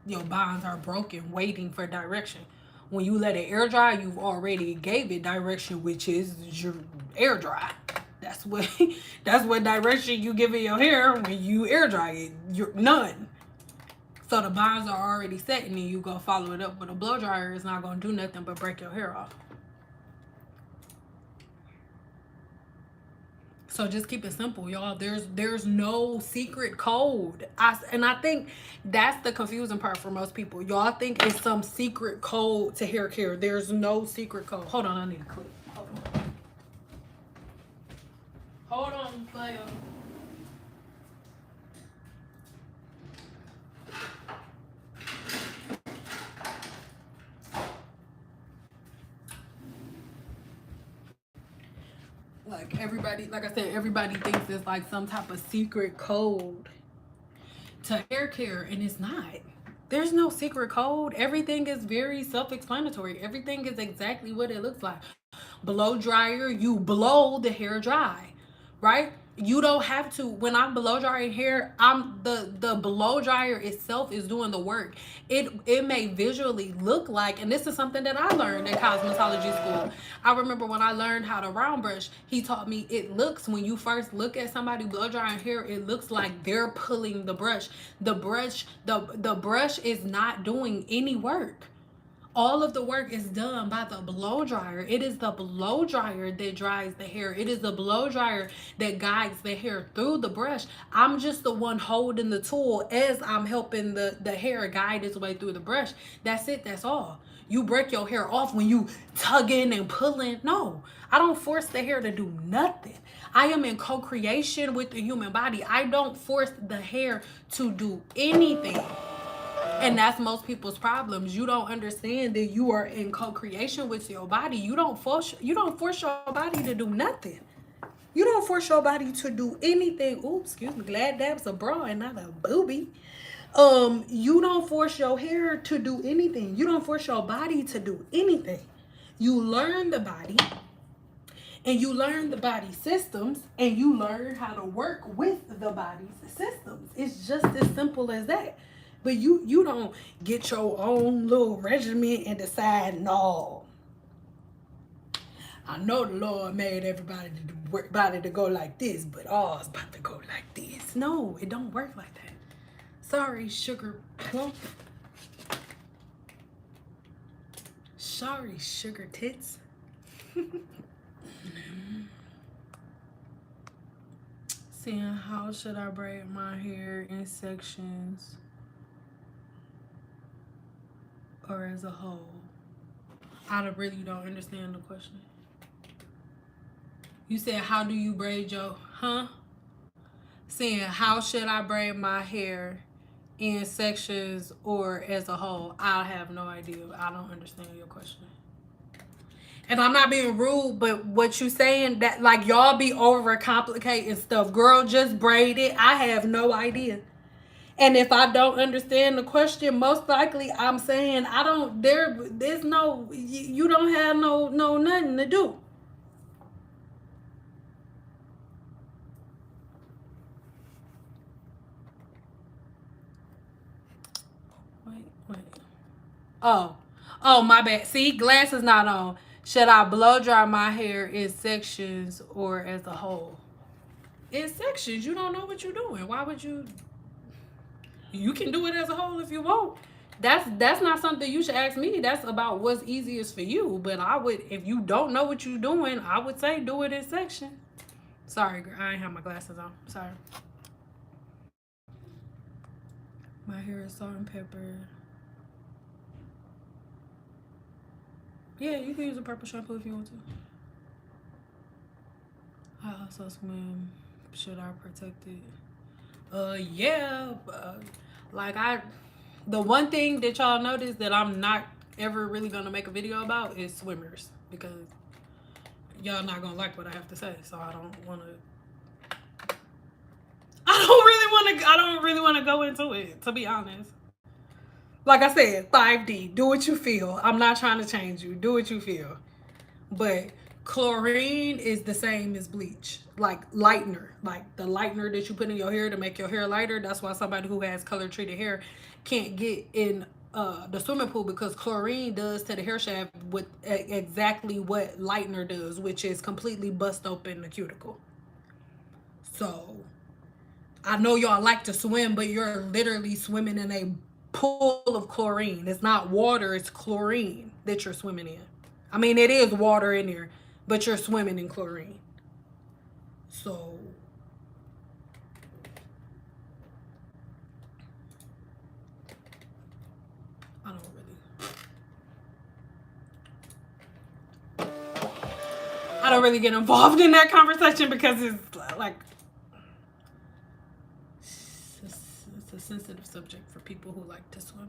your bonds are broken, waiting for direction. When you let it air dry, you've already gave it direction, which is your air dry. That's what that's what direction you give it your hair when you air dry it. You're none. So the bonds are already set, and then you go follow it up with a blow dryer. It's not gonna do nothing but break your hair off. So just keep it simple, y'all. There's no secret code. I think that's the confusing part for most people. Y'all think it's some secret code to hair care. There's no secret code. Hold on, I need a clip. Hold on, player. Like everybody, like I said, everybody thinks it's like some type of secret code to hair care, and it's not. There's no secret code. Everything is very self-explanatory. Everything is exactly what it looks like. Blow dryer, you blow the hair dry, right? You don't have to. When I'm blow drying hair, I'm the blow dryer itself is doing the work. It may visually look like, and this is something that I learned in cosmetology school. I remember when I learned how to round brush, he taught me it looks, when you first look at somebody blow drying hair, it looks like they're pulling the brush. The brush is not doing any work. All of the work is done by the blow dryer. It is the blow dryer that dries the hair. It is the blow dryer that guides the hair through the brush. I'm just the one holding the tool as I'm helping the hair guide its way through the brush. That's it. That's all. You break your hair off when you tugging and pulling. No, I don't force the hair to do nothing. I am in co-creation with the human body. I don't force the hair to do anything. And that's most people's problems. You don't understand that you are in co-creation with your body. You don't force your body to do nothing. You don't force your body to do anything. Oops, excuse me. Glad that's a bra and not a boobie. You don't force your hair to do anything. You don't force your body to do anything. You learn the body, and you learn the body systems, and you learn how to work with the body's systems. It's just as simple as that. But you don't get your own little regimen and decide, no, I know the Lord made everybody to go like this, but ours about to go like this. No, it don't work like that. Sorry, sugar plump. Sorry, sugar tits. Seeing how should I braid my hair in sections or as a whole? I really don't understand the question. You said, how do you braid your, Saying, how should I braid my hair in sections or as a whole? I have no idea. I don't understand your question. And I'm not being rude, but what you saying, that like y'all be overcomplicating stuff. Girl, just braid it. I have no idea. And if I don't understand the question, most likely I'm saying I don't, there's no, you don't have no nothing to do. Wait. Oh, my bad. See, glasses not on. Should I blow dry my hair in sections or as a whole? In sections. You don't know what you're doing. Why would you? You can do it as a whole if you want. That's not something you should ask me. That's about what's easiest for you. But I would, if you don't know what you're doing, I would say do it in section. Sorry, girl. I ain't have my glasses on. Sorry. My hair is salt and pepper. Yeah, you can use a purple shampoo if you want to. I also swim. Should I protect it? Yeah. Like the one thing that y'all notice that I'm not ever really gonna make a video about is swimmers, because y'all not gonna like what I have to say, so I don't want to don't really want to go into it, to be honest. Like I said, 5D, do what you feel. I'm not trying to change you. Do what you feel. But chlorine is the same as bleach. Like lightener. Like the lightener that you put in your hair to make your hair lighter. That's why somebody who has color treated hair can't get in the swimming pool, because chlorine does to the hair shaft with exactly what lightener does, which is completely bust open the cuticle. So I know y'all like to swim, but you're literally swimming in a pool of chlorine. It's not water, it's chlorine that you're swimming in. I mean, it is water in there, but you're swimming in chlorine. So I don't really get involved in that conversation, because it's like it's a sensitive subject for people who like to swim.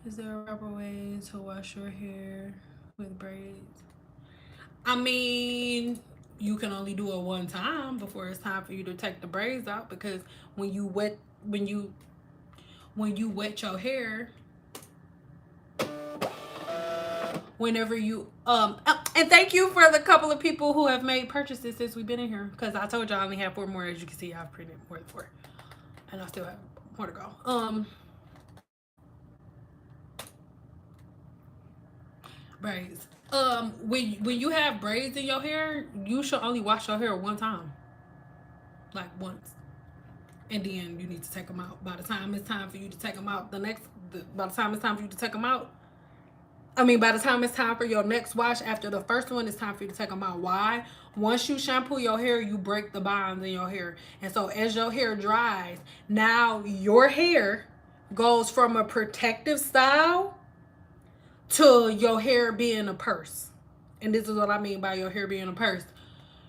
Is there a proper way to wash your hair with braids? I mean, you can only do it one time before it's time for you to take the braids out, because when you wet your hair, whenever you and thank you for the couple of people who have made purchases since we've been in here, because I told you I only have 4 more. As you can see, I've printed more than 4, and I still have more to go. Braids. When you have braids in your hair, you should only wash your hair one time, like once, and then you need to take them out. By the time it's time for you to take them out, by the time it's time for you to take them out, by the time it's time for your next wash after the first one, it's time for you to take them out. Why? Once you shampoo your hair, you break the bonds in your hair, and so as your hair dries, now your hair goes from a protective style to your hair being a purse. And this is what I mean by your hair being a purse.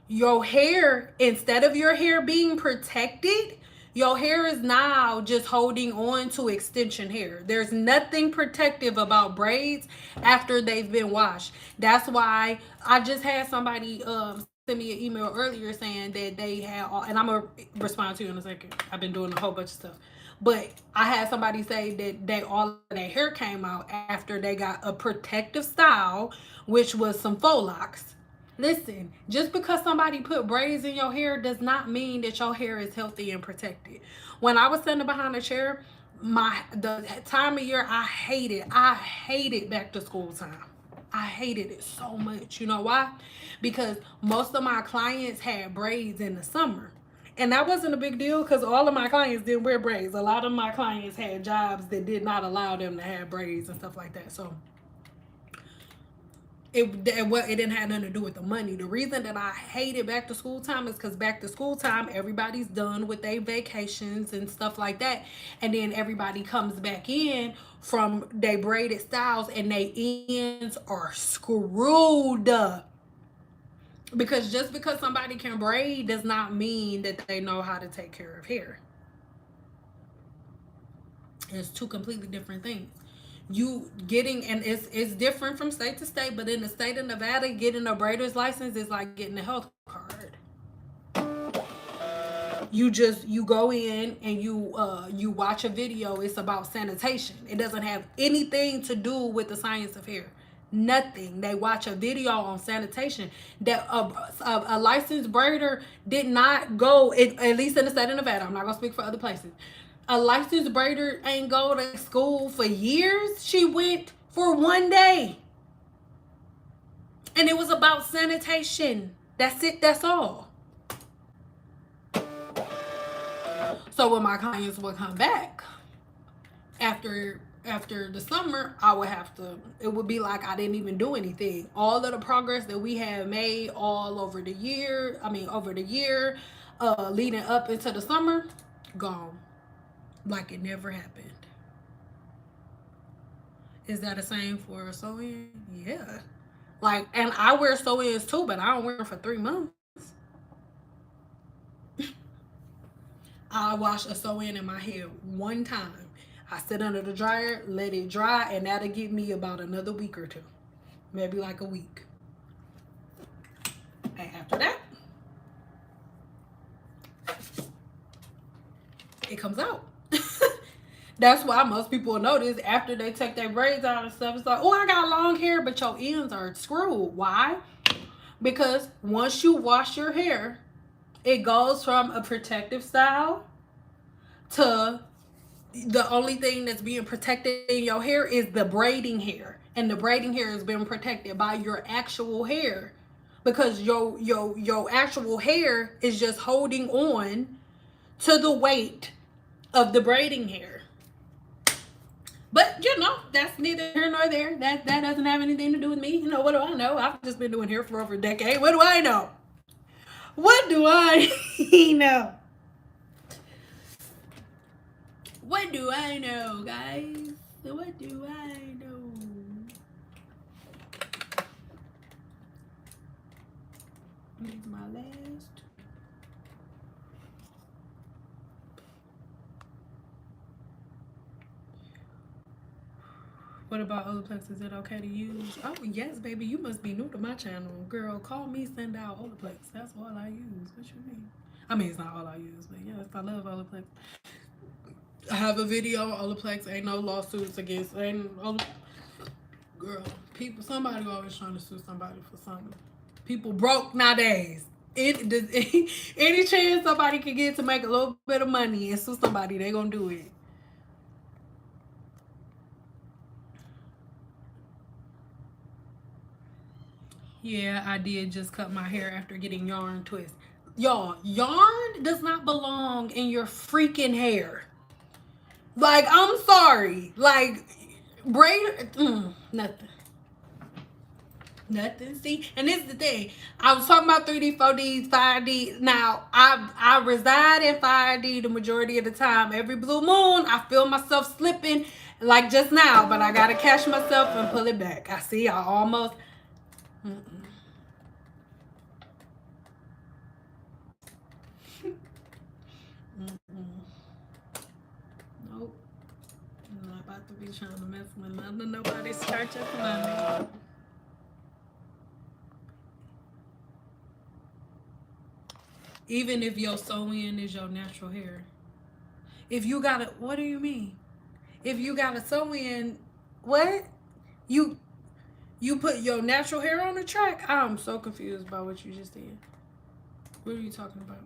Your hair, instead of your hair being protected, your hair is now just holding on to extension hair. There's nothing protective about braids after they've been washed. That's why I just had somebody send me an email earlier saying that they had all, and I'm going to respond to you in a second. I've been doing a whole bunch of stuff. But I had somebody say that all of their hair came out after they got a protective style, which was some faux locks. Listen, just because somebody put braids in your hair does not mean that your hair is healthy and protected. When I was sitting behind a chair, the time of year I hated back to school time. I hated it so much. You know why? Because most of my clients had braids in the summer. And that wasn't a big deal, because all of my clients didn't wear braids. A lot of my clients had jobs that did not allow them to have braids and stuff like that. So it didn't have nothing to do with the money. The reason that I hated back to school time is because back to school time, everybody's done with their vacations and stuff like that. And then everybody comes back in from their braided styles, and their ends are screwed up. Because just because somebody can braid does not mean that they know how to take care of hair. It's 2 completely different things. You getting, and it's different from state to state, but in the state of Nevada, getting a braider's license is like getting a health card. You go in and you watch a video. It's about sanitation. It doesn't have anything to do with the science of hair. Nothing. They watch a video on sanitation. That a licensed braider did not go, at least in the state of Nevada. I'm not gonna speak for other places. A licensed braider ain't go to school for years. She went for 1 day, and it was about sanitation. That's it. That's all. So when my clients would come back after the summer, it would be like I didn't even do anything. All of the progress that we had made all over the year, leading up into the summer, gone. Like it never happened. Is that the same for a sew-in? Yeah. Like, and I wear sew-ins too, but I don't wear them for 3 months. I wash a sew-in in my head 1 time. I sit under the dryer, let it dry, and that'll give me about another week or 2. Maybe like a week. And after that, it comes out. That's why most people notice after they take their braids out and stuff. It's like, oh, I got long hair, but your ends are screwed. Why? Because once you wash your hair, it goes from a protective style to the only thing that's being protected in your hair is the braiding hair. And the braiding hair is being protected by your actual hair. Because your actual hair is just holding on to the weight of the braiding hair. But you know, that's neither here nor there. That doesn't have anything to do with me. You know, what do I know? I've just been doing hair for over a decade. What do I know? What do I know? What do I know, guys? What do I know? This is my last. What about Olaplex? Is it okay to use? Oh, yes, baby. You must be new to my channel. Girl, call me, send out Olaplex. That's all I use. What you mean? I mean, it's not all I use, but yes, I love Olaplex. I have a video on Olaplex. Ain't no lawsuits against. Girl, people, somebody always trying to sue somebody for something. People broke nowadays. Any chance somebody can get to make a little bit of money and sue somebody, they gonna do it. Yeah, I did just cut my hair after getting yarn twist. Y'all, yarn does not belong in your freaking hair. Like, I'm sorry. Like, braid, nothing. Nothing. See, and this is the thing. I was talking about 3D, 4D, 5D. Now, I reside in 5D the majority of the time. Every blue moon, I feel myself slipping like just now, but I gotta catch myself and pull it back. I see. I almost. Nope. I'm not about to be trying to mess with none of nobody's church of money. Even if your sew-in is your natural hair. If you got a, what do you mean? If you got a sew-in, what? You put your natural hair on the track? I'm so confused by what you just did. What are you talking about?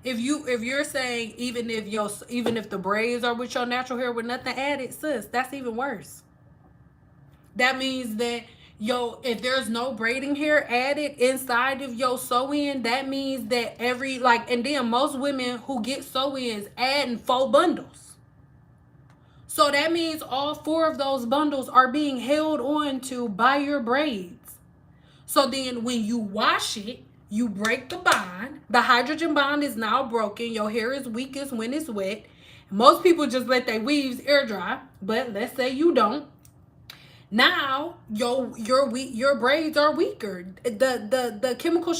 If you're saying even if the braids are with your natural hair with nothing added, sis, that's even worse. That means that if there's no braiding hair added inside of your sew-in, that means that and then most women who get sew-ins adding 4 bundles. So that means all 4 of those bundles are being held on to by your braids. So then when you wash it, you break the bond. The hydrogen bond is now broken. Your hair is weakest when it's wet. Most people just let their weaves air dry, but let's say you don't. Now your braids are weaker. The chemical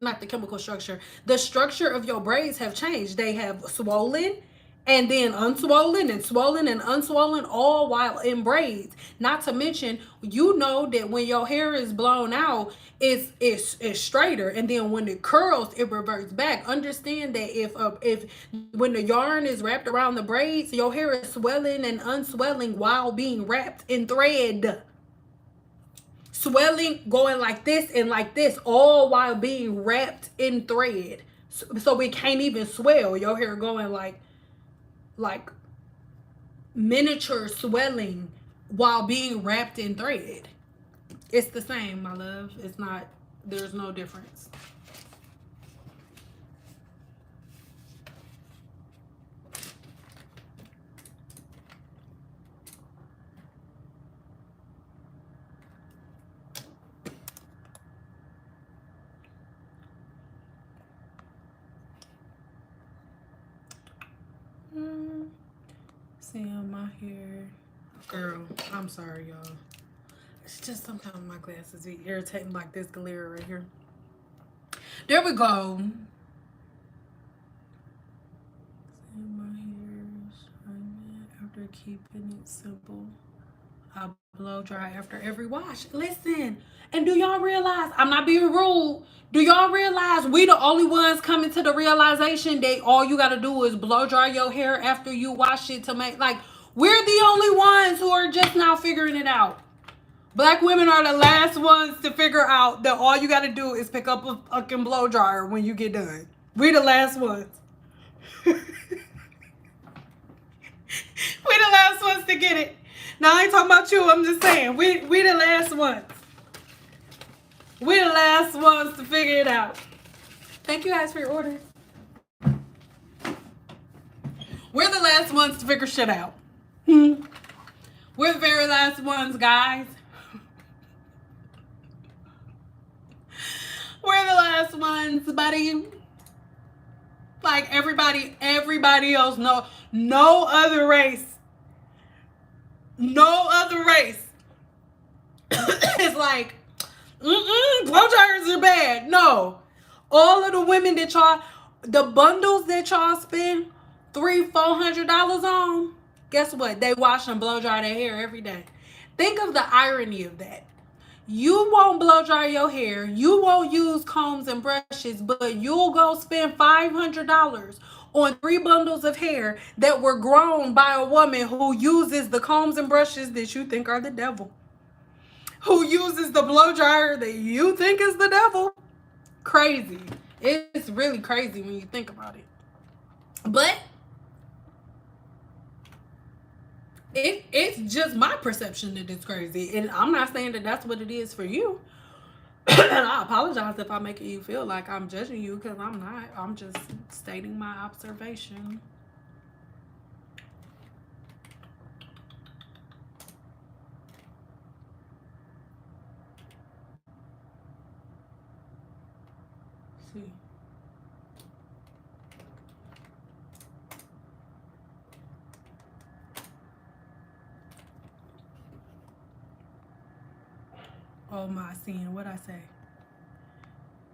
not the chemical structure. The structure of your braids have changed. They have swollen and then unswollen and swollen and unswollen, all while in braids. Not to mention, you know that when your hair is blown out, it's straighter, and then when it curls, it reverts back. Understand that if when the yarn is wrapped around the braids, your hair is swelling and unswelling while being wrapped in thread. Swelling, going like this and like this, all while being wrapped in thread. So it can't even swell. Your hair going like miniature swelling while being wrapped in thread. It's the same, my love. It's not, there's no difference. See on my hair. Girl, I'm sorry, y'all. It's just sometimes my glasses be irritating, like this glare right here. There we go. See my hair, after keeping it simple, I blow dry after every wash. Listen, and do y'all realize, I'm not being rude, do y'all realize we the only ones coming to the realization that all you gotta do is blow dry your hair after you wash it to make, like, we're the only ones who are just now figuring it out. Black women are the last ones to figure out that all you gotta do is pick up a fucking blow dryer when you get done. We the last ones. We the last ones to get it. Now I ain't talking about you, I'm just saying. We the last ones. We the last ones to figure it out. Thank you guys for your orders. We're the last ones to figure shit out. We're the very last ones, guys. We're the last ones, buddy. Like everybody else, no other race is like, blow dryers are bad. No, all of the women that y'all, the bundles that y'all spend $300-400 on, guess what? They wash and blow dry their hair every day. Think of the irony of that. You won't blow dry your hair, you won't use combs and brushes, but you'll go spend $500 on 3 bundles of hair that were grown by a woman who uses the combs and brushes that you think are the devil, who uses the blow dryer that you think is the devil. Crazy. It's really crazy when you think about it. But it's just my perception that it's crazy, and I'm not saying that that's what it is for you. And I apologize if I'm making you feel like I'm judging you, because I'm not. I'm just stating my observation. See. Oh my, sin, what I say?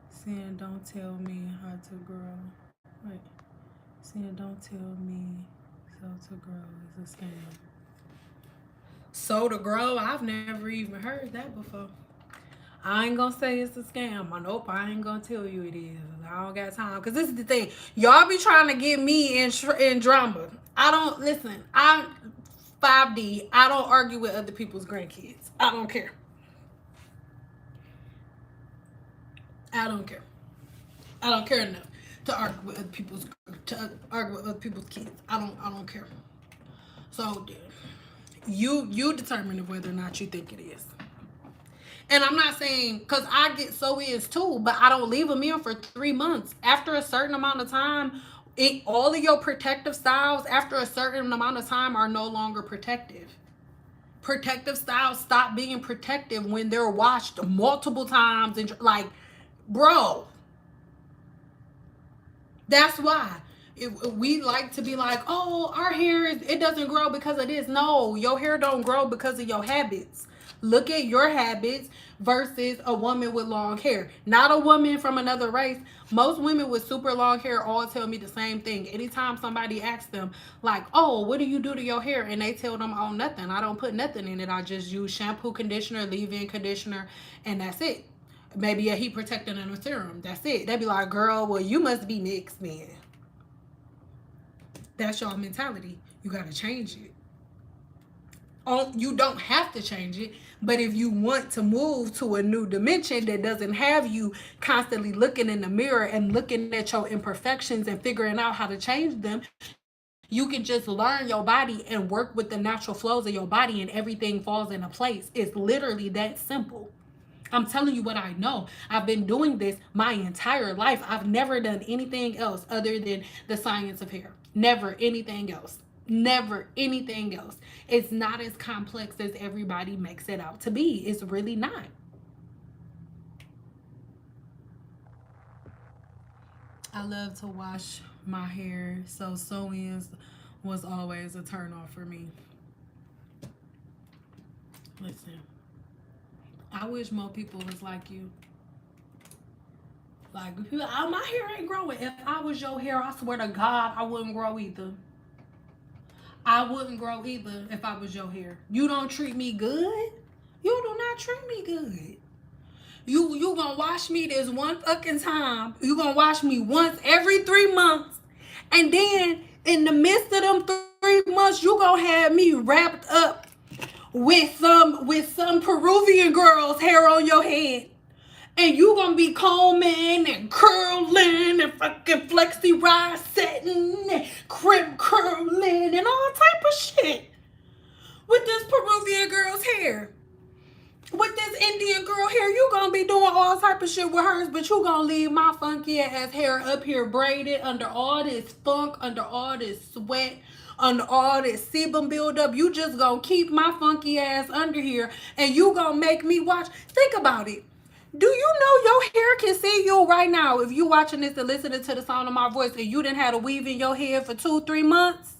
Sin, don't tell me how to grow. Wait. Sin, don't tell me so to grow is a scam. So to grow, I've never even heard that before. I ain't gonna say it's a scam. Nope, I ain't gonna tell you it is. I don't got time. Because this is the thing. Y'all be trying to get me in drama. I don't, listen, I'm 5D. I don't argue with other people's grandkids. I don't care. I don't care. I don't care enough to argue with other people's kids. I don't care. So you determine whether or not you think it is. And I'm not saying, because I get so is too, but I don't leave them in for 3 months. After a certain amount of time, all of your protective styles after a certain amount of time are no longer protective. Protective styles stop being protective when they're washed multiple times, and like, bro, that's why we like to be like, oh, our hair it doesn't grow because of this. No, your hair don't grow because of your habits. Look at your habits versus a woman with long hair. Not a woman from another race. Most women with super long hair all tell me the same thing. Anytime somebody asks them, like, oh, what do you do to your hair? And they tell them, oh, nothing. I don't put nothing in it. I just use shampoo, conditioner, leave-in conditioner, and that's it. Maybe a heat protectant and a serum. That's it. They'd be like, girl, well, you must be mixed, man. That's your mentality. You got to change it. Oh, you don't have to change it, but if you want to move to a new dimension that doesn't have you constantly looking in the mirror and looking at your imperfections and figuring out how to change them, you can just learn your body and work with the natural flows of your body, and everything falls into place. It's literally that simple. I'm telling you what I know. I've been doing this my entire life. I've never done anything else other than the science of hair. Never anything else. Never anything else. It's not as complex as everybody makes it out to be. It's really not. I love to wash my hair, so sew-ins was always a turn off for me. Listen, I wish more people was like you. Like, if you, oh, my hair ain't growing. If I was your hair, I swear to God, I wouldn't grow either. I wouldn't grow either if I was your hair. You don't treat me good. You do not treat me good. You gonna wash me this one fucking time. You gonna wash me once every 3 months, and then in the midst of them 3 months, you gonna have me wrapped up with some Peruvian girl's hair on your head. And you gonna be combing and curling and fucking flexi ride setting and crimp curling and all type of shit with this Peruvian girl's hair. With this Indian girl hair, you gonna be doing all type of shit with hers, but you gonna leave my funky ass hair up here braided under all this funk, under all this sweat, under all this sebum buildup. You just gonna keep my funky ass under here, and you gonna make me watch. Think about it. Do you know your hair can see you right now if you watching this and listening to the sound of my voice and you didn't have a weave in your head for 2-3 months?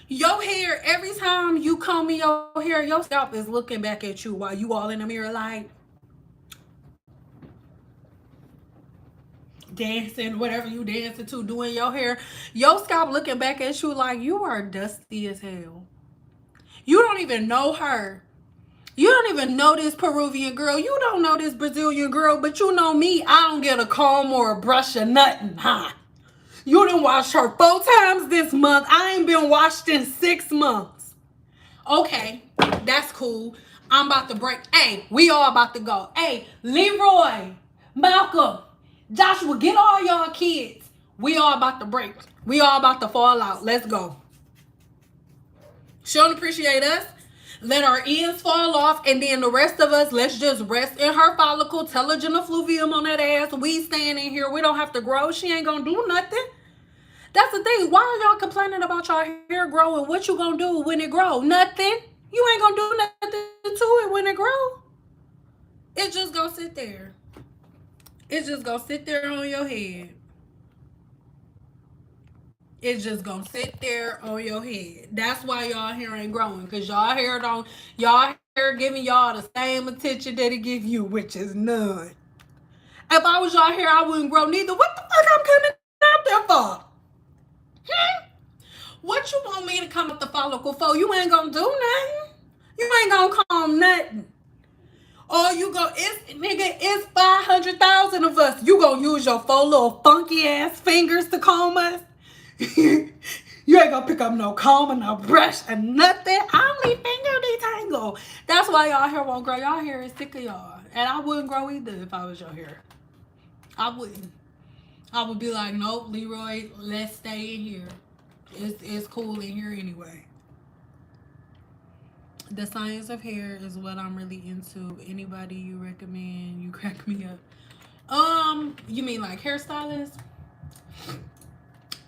Your hair, every time you comb in your hair, your scalp is looking back at you while you all in the mirror like dancing, whatever you dancing to, doing your hair. Your scalp looking back at you like you are dusty as hell. You don't even know her. You don't even know this Peruvian girl. You don't know this Brazilian girl, but you know me. I don't get a comb or a brush or nothing, huh? You done washed her 4 times this month. I ain't been washed in 6 months. Okay, that's cool. I'm about to break. Hey, we all about to go. Hey, Leroy, Malcolm, Joshua, get all y'all kids. We all about to break. We all about to fall out. Let's go. She don't appreciate us. Let our ends fall off, and then the rest of us, let's just rest in her follicle, telogen effluvium on that ass. We staying in here. We don't have to grow. She ain't gonna do nothing. That's the thing. Why are y'all complaining about your hair growing? What you gonna do when it grow? Nothing. You ain't gonna do nothing to it when it grow. It just gonna sit there. It's just gonna sit there on your head. It's just gonna sit there on your head. That's why y'all hair ain't growing. Cause y'all hair giving y'all the same attention that it give you, which is none. If I was y'all hair, I wouldn't grow neither. What the fuck I'm coming out there for? What you want me to come up the follicle for? You ain't gonna do nothing. You ain't gonna comb nothing. All you go, it's 500,000 of us. You gonna use your 4 little funky ass fingers to comb us? You ain't gonna pick up no comb and no brush and nothing. Only finger detangle. That's why y'all hair won't grow. Y'all hair is sick of y'all. And I wouldn't grow either if I was your hair. I wouldn't. I would be like, nope, Leroy, let's stay in here. It's cool in here anyway. The science of hair is what I'm really into. Anybody you recommend, you crack me up. You mean like hairstylists?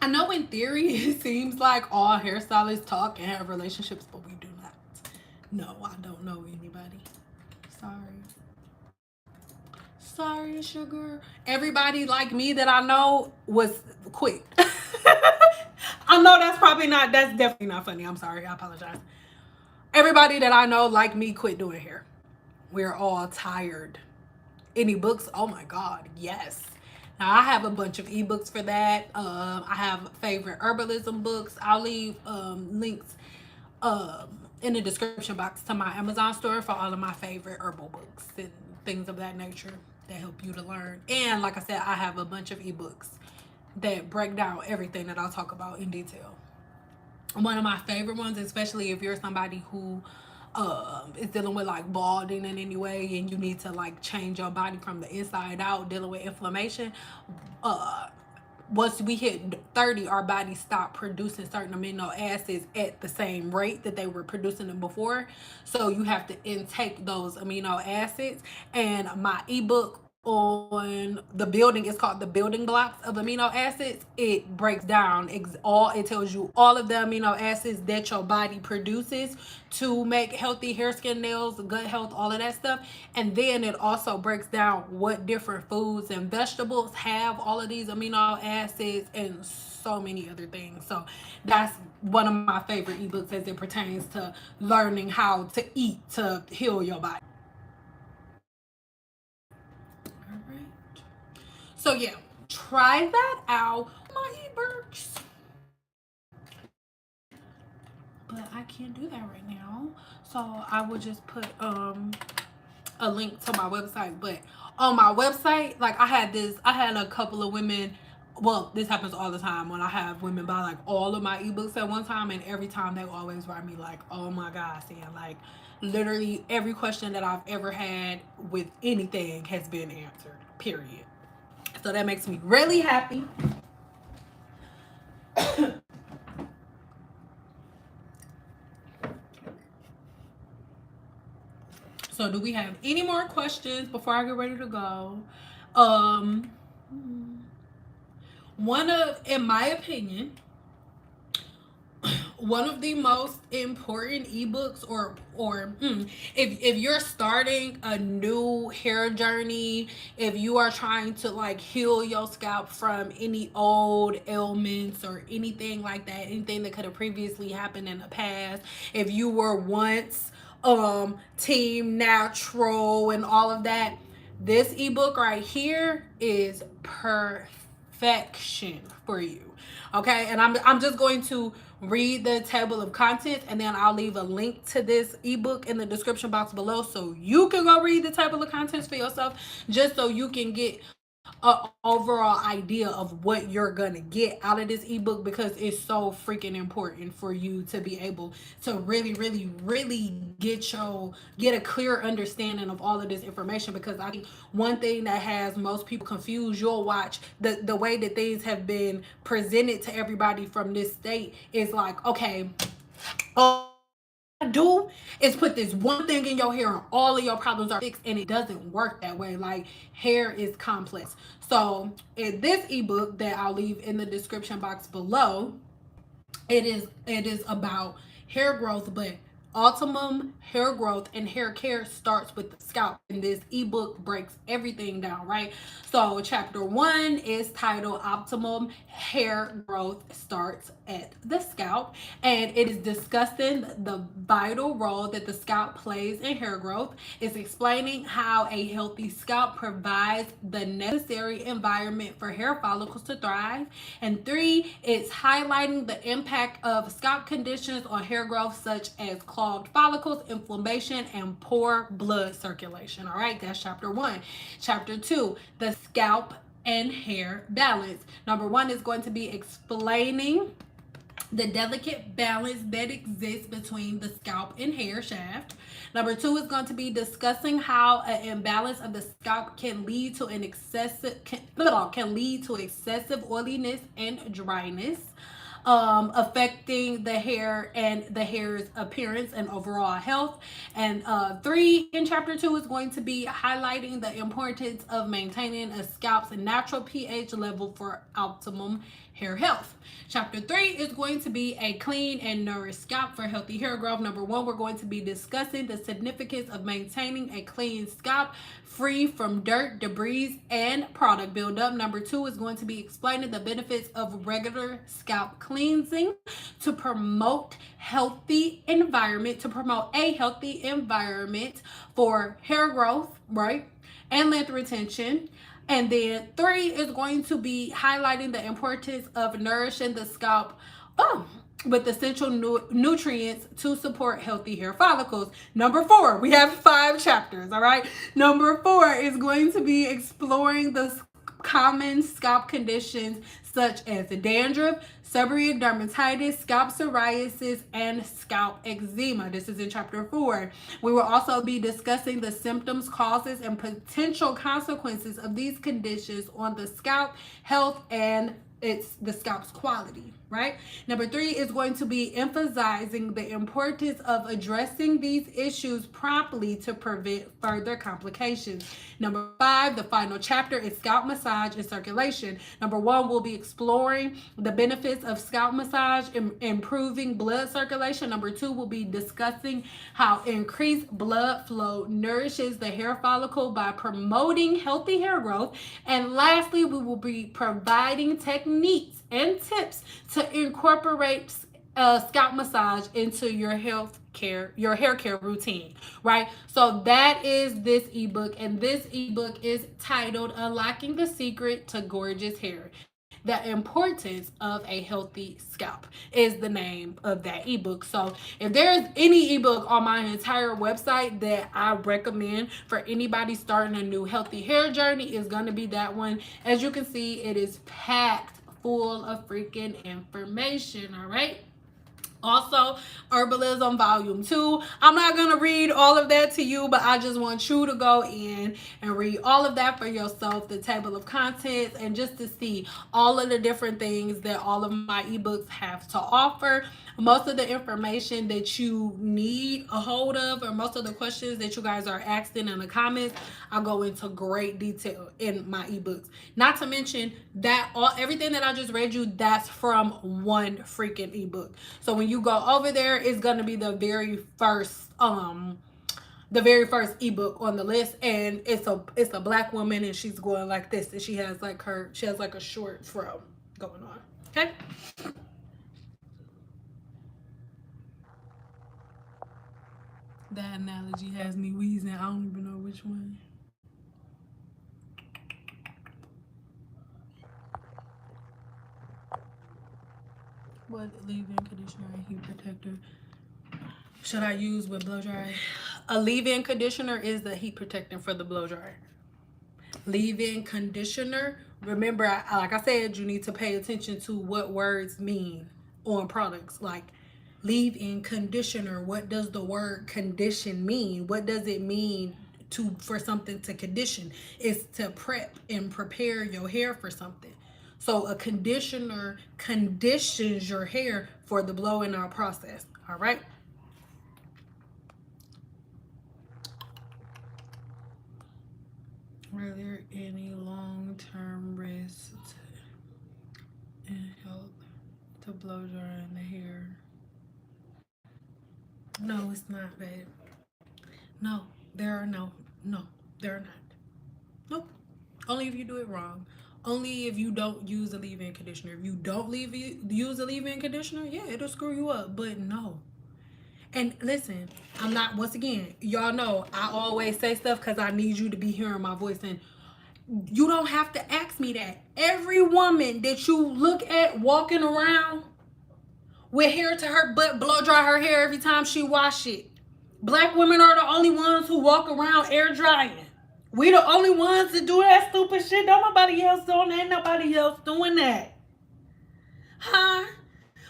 I know in theory it seems like all hairstylists talk and have relationships, but we do not. No, I don't know anybody. Sorry, sugar. Everybody like me that I know was quit. I know that's definitely not funny. I'm sorry. I apologize. Everybody that I know like me quit doing hair. We're all tired. Any books? Oh my God, yes. Now I have a bunch of ebooks for that. I have favorite herbalism books. I'll leave links in the description box to my Amazon store for all of my favorite herbal books and things of that nature that help you to learn. And like I said, I have a bunch of ebooks that break down everything that I'll talk about in detail. One of my favorite ones, especially if you're somebody who is dealing with like balding in any way and you need to like change your body from the inside out, dealing with inflammation. Once we hit 30, our bodies stop producing certain amino acids at the same rate that they were producing them before. So you have to intake those amino acids. And my ebook on the building, it's called The Building Blocks of Amino Acids. It breaks down it tells you all of the amino acids that your body produces to make healthy hair, skin, nails, gut health, all of that stuff. And then it also breaks down what different foods and vegetables have all of these amino acids and so many other things. So that's one of my favorite ebooks as it pertains to learning how to eat to heal your body. So yeah, try that out. My eBooks. but I can't do that right now. So I will just put a link to my website. But on my website, like I had a couple of women. Well, this happens all the time when I have women buy like all of my ebooks at one time, and every time they always write me like, "Oh my God, Sam!" Like literally every question that I've ever had with anything has been answered. Period. So that makes me really happy. So do we have any more questions before I get ready to go? Um, one of, in my opinion, one of the most important ebooks if you're starting a new hair journey, if you are trying to like heal your scalp from any old ailments or anything like that, anything that could have previously happened in the past, if you were once team natural and all of that, this ebook right here is perfection for you. Okay, and I'm just going to read the table of contents, and then I'll leave a link to this ebook in the description box below so you can go read the table of contents for yourself, just so you can get a overall idea of what you're gonna get out of this ebook, because it's so freaking important for you to be able to really get a clear understanding of all of this information. Because I think one thing that has most people confused, you'll watch the way that things have been presented to everybody from this state is like, okay, oh, do is put this one thing in your hair and all of your problems are fixed, and it doesn't work that way. Like, hair is complex. So in this ebook that I'll leave in the description box below, it is about hair growth, but optimum hair growth and hair care starts with the scalp, and this ebook breaks everything down, right? So chapter 1 is titled Optimum Hair Growth Starts at the Scalp, and it is discussing the vital role that the scalp plays in hair growth. It's explaining how a healthy scalp provides the necessary environment for hair follicles to thrive. And 3, it's highlighting the impact of scalp conditions on hair growth, such as clogged follicles, inflammation, and poor blood circulation. All right, that's chapter 1. Chapter 2, the scalp and hair balance. Number 1 is going to be explaining the delicate balance that exists between the scalp and hair shaft. Number 2 is going to be discussing how an imbalance of the scalp can lead to excessive oiliness and dryness, affecting the hair and the hair's appearance and overall health. And 3 in chapter 2 is going to be highlighting the importance of maintaining a scalp's natural pH level for optimum hair health. Chapter 3 is going to be a clean and nourished scalp for healthy hair growth. Number 1, we're going to be discussing the significance of maintaining a clean scalp free from dirt, debris, and product buildup. Number 2 is going to be explaining the benefits of regular scalp cleansing to promote a healthy environment for hair growth, right? And length retention. And then 3 is going to be highlighting the importance of nourishing the scalp with essential nutrients to support healthy hair follicles. Number 4, we have 5 chapters, all right? Number 4 is going to be exploring the common scalp conditions such as dandruff, seborrheic dermatitis, scalp psoriasis, and scalp eczema. This is in chapter 4. We will also be discussing the symptoms, causes, and potential consequences of these conditions on the scalp health and the scalp's quality, right? Number 3 is going to be emphasizing the importance of addressing these issues promptly to prevent further complications. Number 5, the final chapter, is scalp massage and circulation. Number 1, we'll be exploring the benefits of scalp massage in improving blood circulation. Number 2, we'll be discussing how increased blood flow nourishes the hair follicle by promoting healthy hair growth. And lastly, we will be providing techniques and tips to incorporate scalp massage into your hair care routine, right? So that is this ebook, and this ebook is titled Unlocking the Secret to Gorgeous Hair. The Importance of a Healthy Scalp is the name of that ebook. So if there's any ebook on my entire website that I recommend for anybody starting a new healthy hair journey, is going to be that one. As you can see, it is packed full of freaking information. All right. Also, Herbalism Volume 2. I'm not going to read all of that to you, but I just want you to go in and read all of that for yourself, the table of contents, and just to see all of the different things that all of my ebooks have to offer. Most of the information that you need a hold of, or most of the questions that you guys are asking in the comments, I go into great detail in my ebooks. Not to mention that everything that I just read you, that's from one freaking ebook. So when you go over there, it's gonna be the very first ebook on the list, and it's a black woman, and she's going like this, and she has like a short fro going on. Okay. That analogy has me wheezing. I don't even know which one. What leave-in conditioner and heat protector should I use with blow dry? A leave-in conditioner is the heat protectant for the blow dry. Leave-in conditioner. Remember, like I said, you need to pay attention to what words mean on products. Like leave-in conditioner. What does the word condition mean? What does it mean for something to condition? It's to prep and prepare your hair for something. So a conditioner conditions your hair for the blowing out process. All right. Are there any long-term risks in health to blow drying the hair? No, it's not, babe. No, there are no, there are not. Nope. Only if you do it wrong. Only if you don't use a leave-in conditioner. If you don't use a leave-in conditioner, yeah, it'll screw you up. But no. And listen, I'm not, once again, y'all know I always say stuff because I need you to be hearing my voice. And you don't have to ask me that. Every woman that you look at walking around with hair to her butt, blow dry her hair every time she wash it. Black women are the only ones who walk around air drying. We the only ones that do that stupid shit. Don't nobody else doing that. Ain't nobody else doing that. Huh?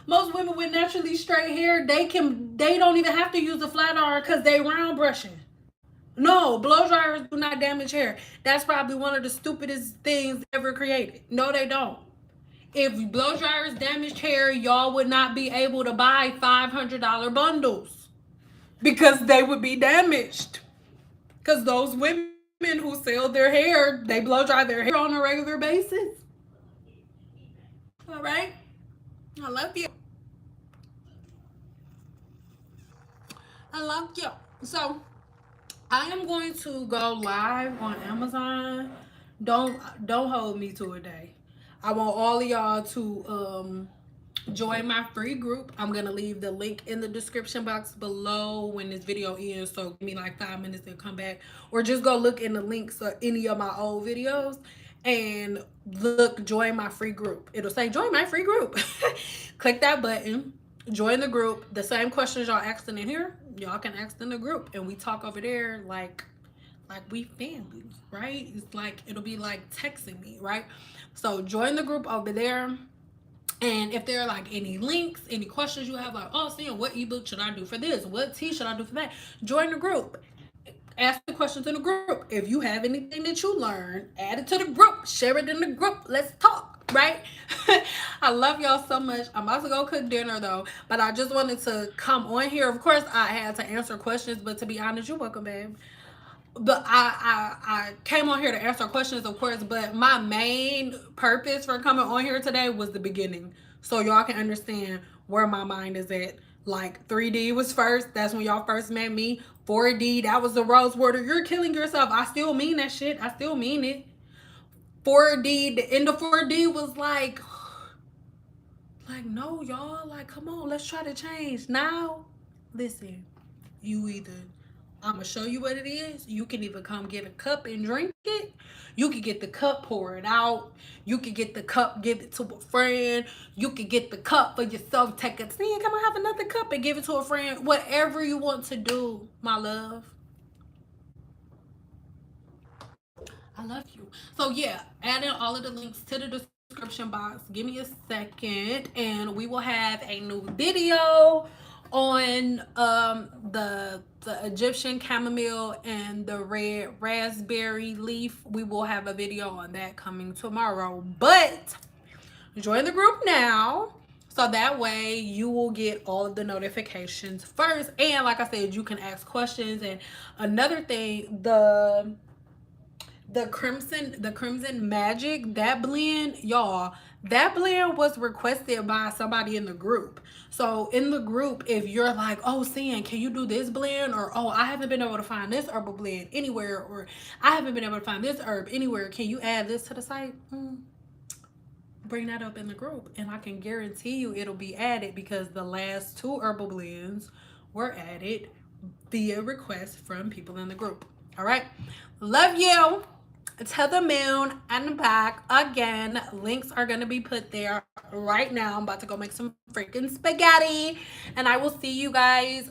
Most women with naturally straight hair, they don't even have to use a flat iron because they round brushing. No, blow dryers do not damage hair. That's probably one of the stupidest things ever created. No, they don't. If blow dryers damaged hair, y'all would not be able to buy $500 bundles because they would be damaged. Because those women who sell their hair, they blow dry their hair on a regular basis. All right? I love you. I love you. So I am going to go live on Amazon. Don't hold me to a day. I want all of y'all to join my free group. I'm gonna leave the link in the description box below when this video ends, so give me like 5 minutes and come back, or just go look in the links of any of my old videos and join my free group. It'll say join my free group. Click that button, join the group. The same questions y'all asking in here, y'all can ask in the group, and we talk over there like we family, right? It's like, it'll be like texting me, right? So join the group over there. And if there are like any links, any questions you have, like, oh, Sam, what ebook should I do for this? What tea should I do for that? Join the group. Ask the questions in the group. If you have anything that you learn, add it to the group. Share it in the group. Let's talk, right? I love y'all so much. I'm about to go cook dinner though, but I just wanted to come on here. Of course, I had to answer questions, but to be honest, you're welcome, babe. But I came on here to answer questions, of course, but my main purpose for coming on here today was the beginning, so y'all can understand where my mind is at. Like 3D was first. That's when y'all first met me. 4D, that was the rose water. You're killing yourself. I still mean that shit. I still mean it. 4D, the end of 4D was like no, y'all, like, come on, let's try to change. Now, listen, you either I'm gonna show you what it is. You can either come get a cup and drink it. You can get the cup, pour it out. You can get the cup, give it to a friend. You can get the cup for yourself, take a thing, come on, have another cup and give it to a friend. Whatever you want to do, my love. I love you. So yeah, add in all of the links to the description box. Give me a second, and we will have a new video on the Egyptian chamomile and the red raspberry leaf. We will have a video on that coming tomorrow. But join the group now. So that way you will get all of the notifications first. And like I said, you can ask questions. And another thing, the crimson magic, that blend, y'all, that blend was requested by somebody in the group. So in the group, if you're like, oh Sin, can you do this blend, or oh, I haven't been able to find this herbal blend anywhere, or I haven't been able to find this herb anywhere, can you add this to the site? Bring that up in the group, and I can guarantee you it'll be added, because the last two herbal blends were added via request from people in the group. All right, love you to the moon and back. Again, links are going to be put there right now. I'm about to go make some freaking spaghetti, and I will see you guys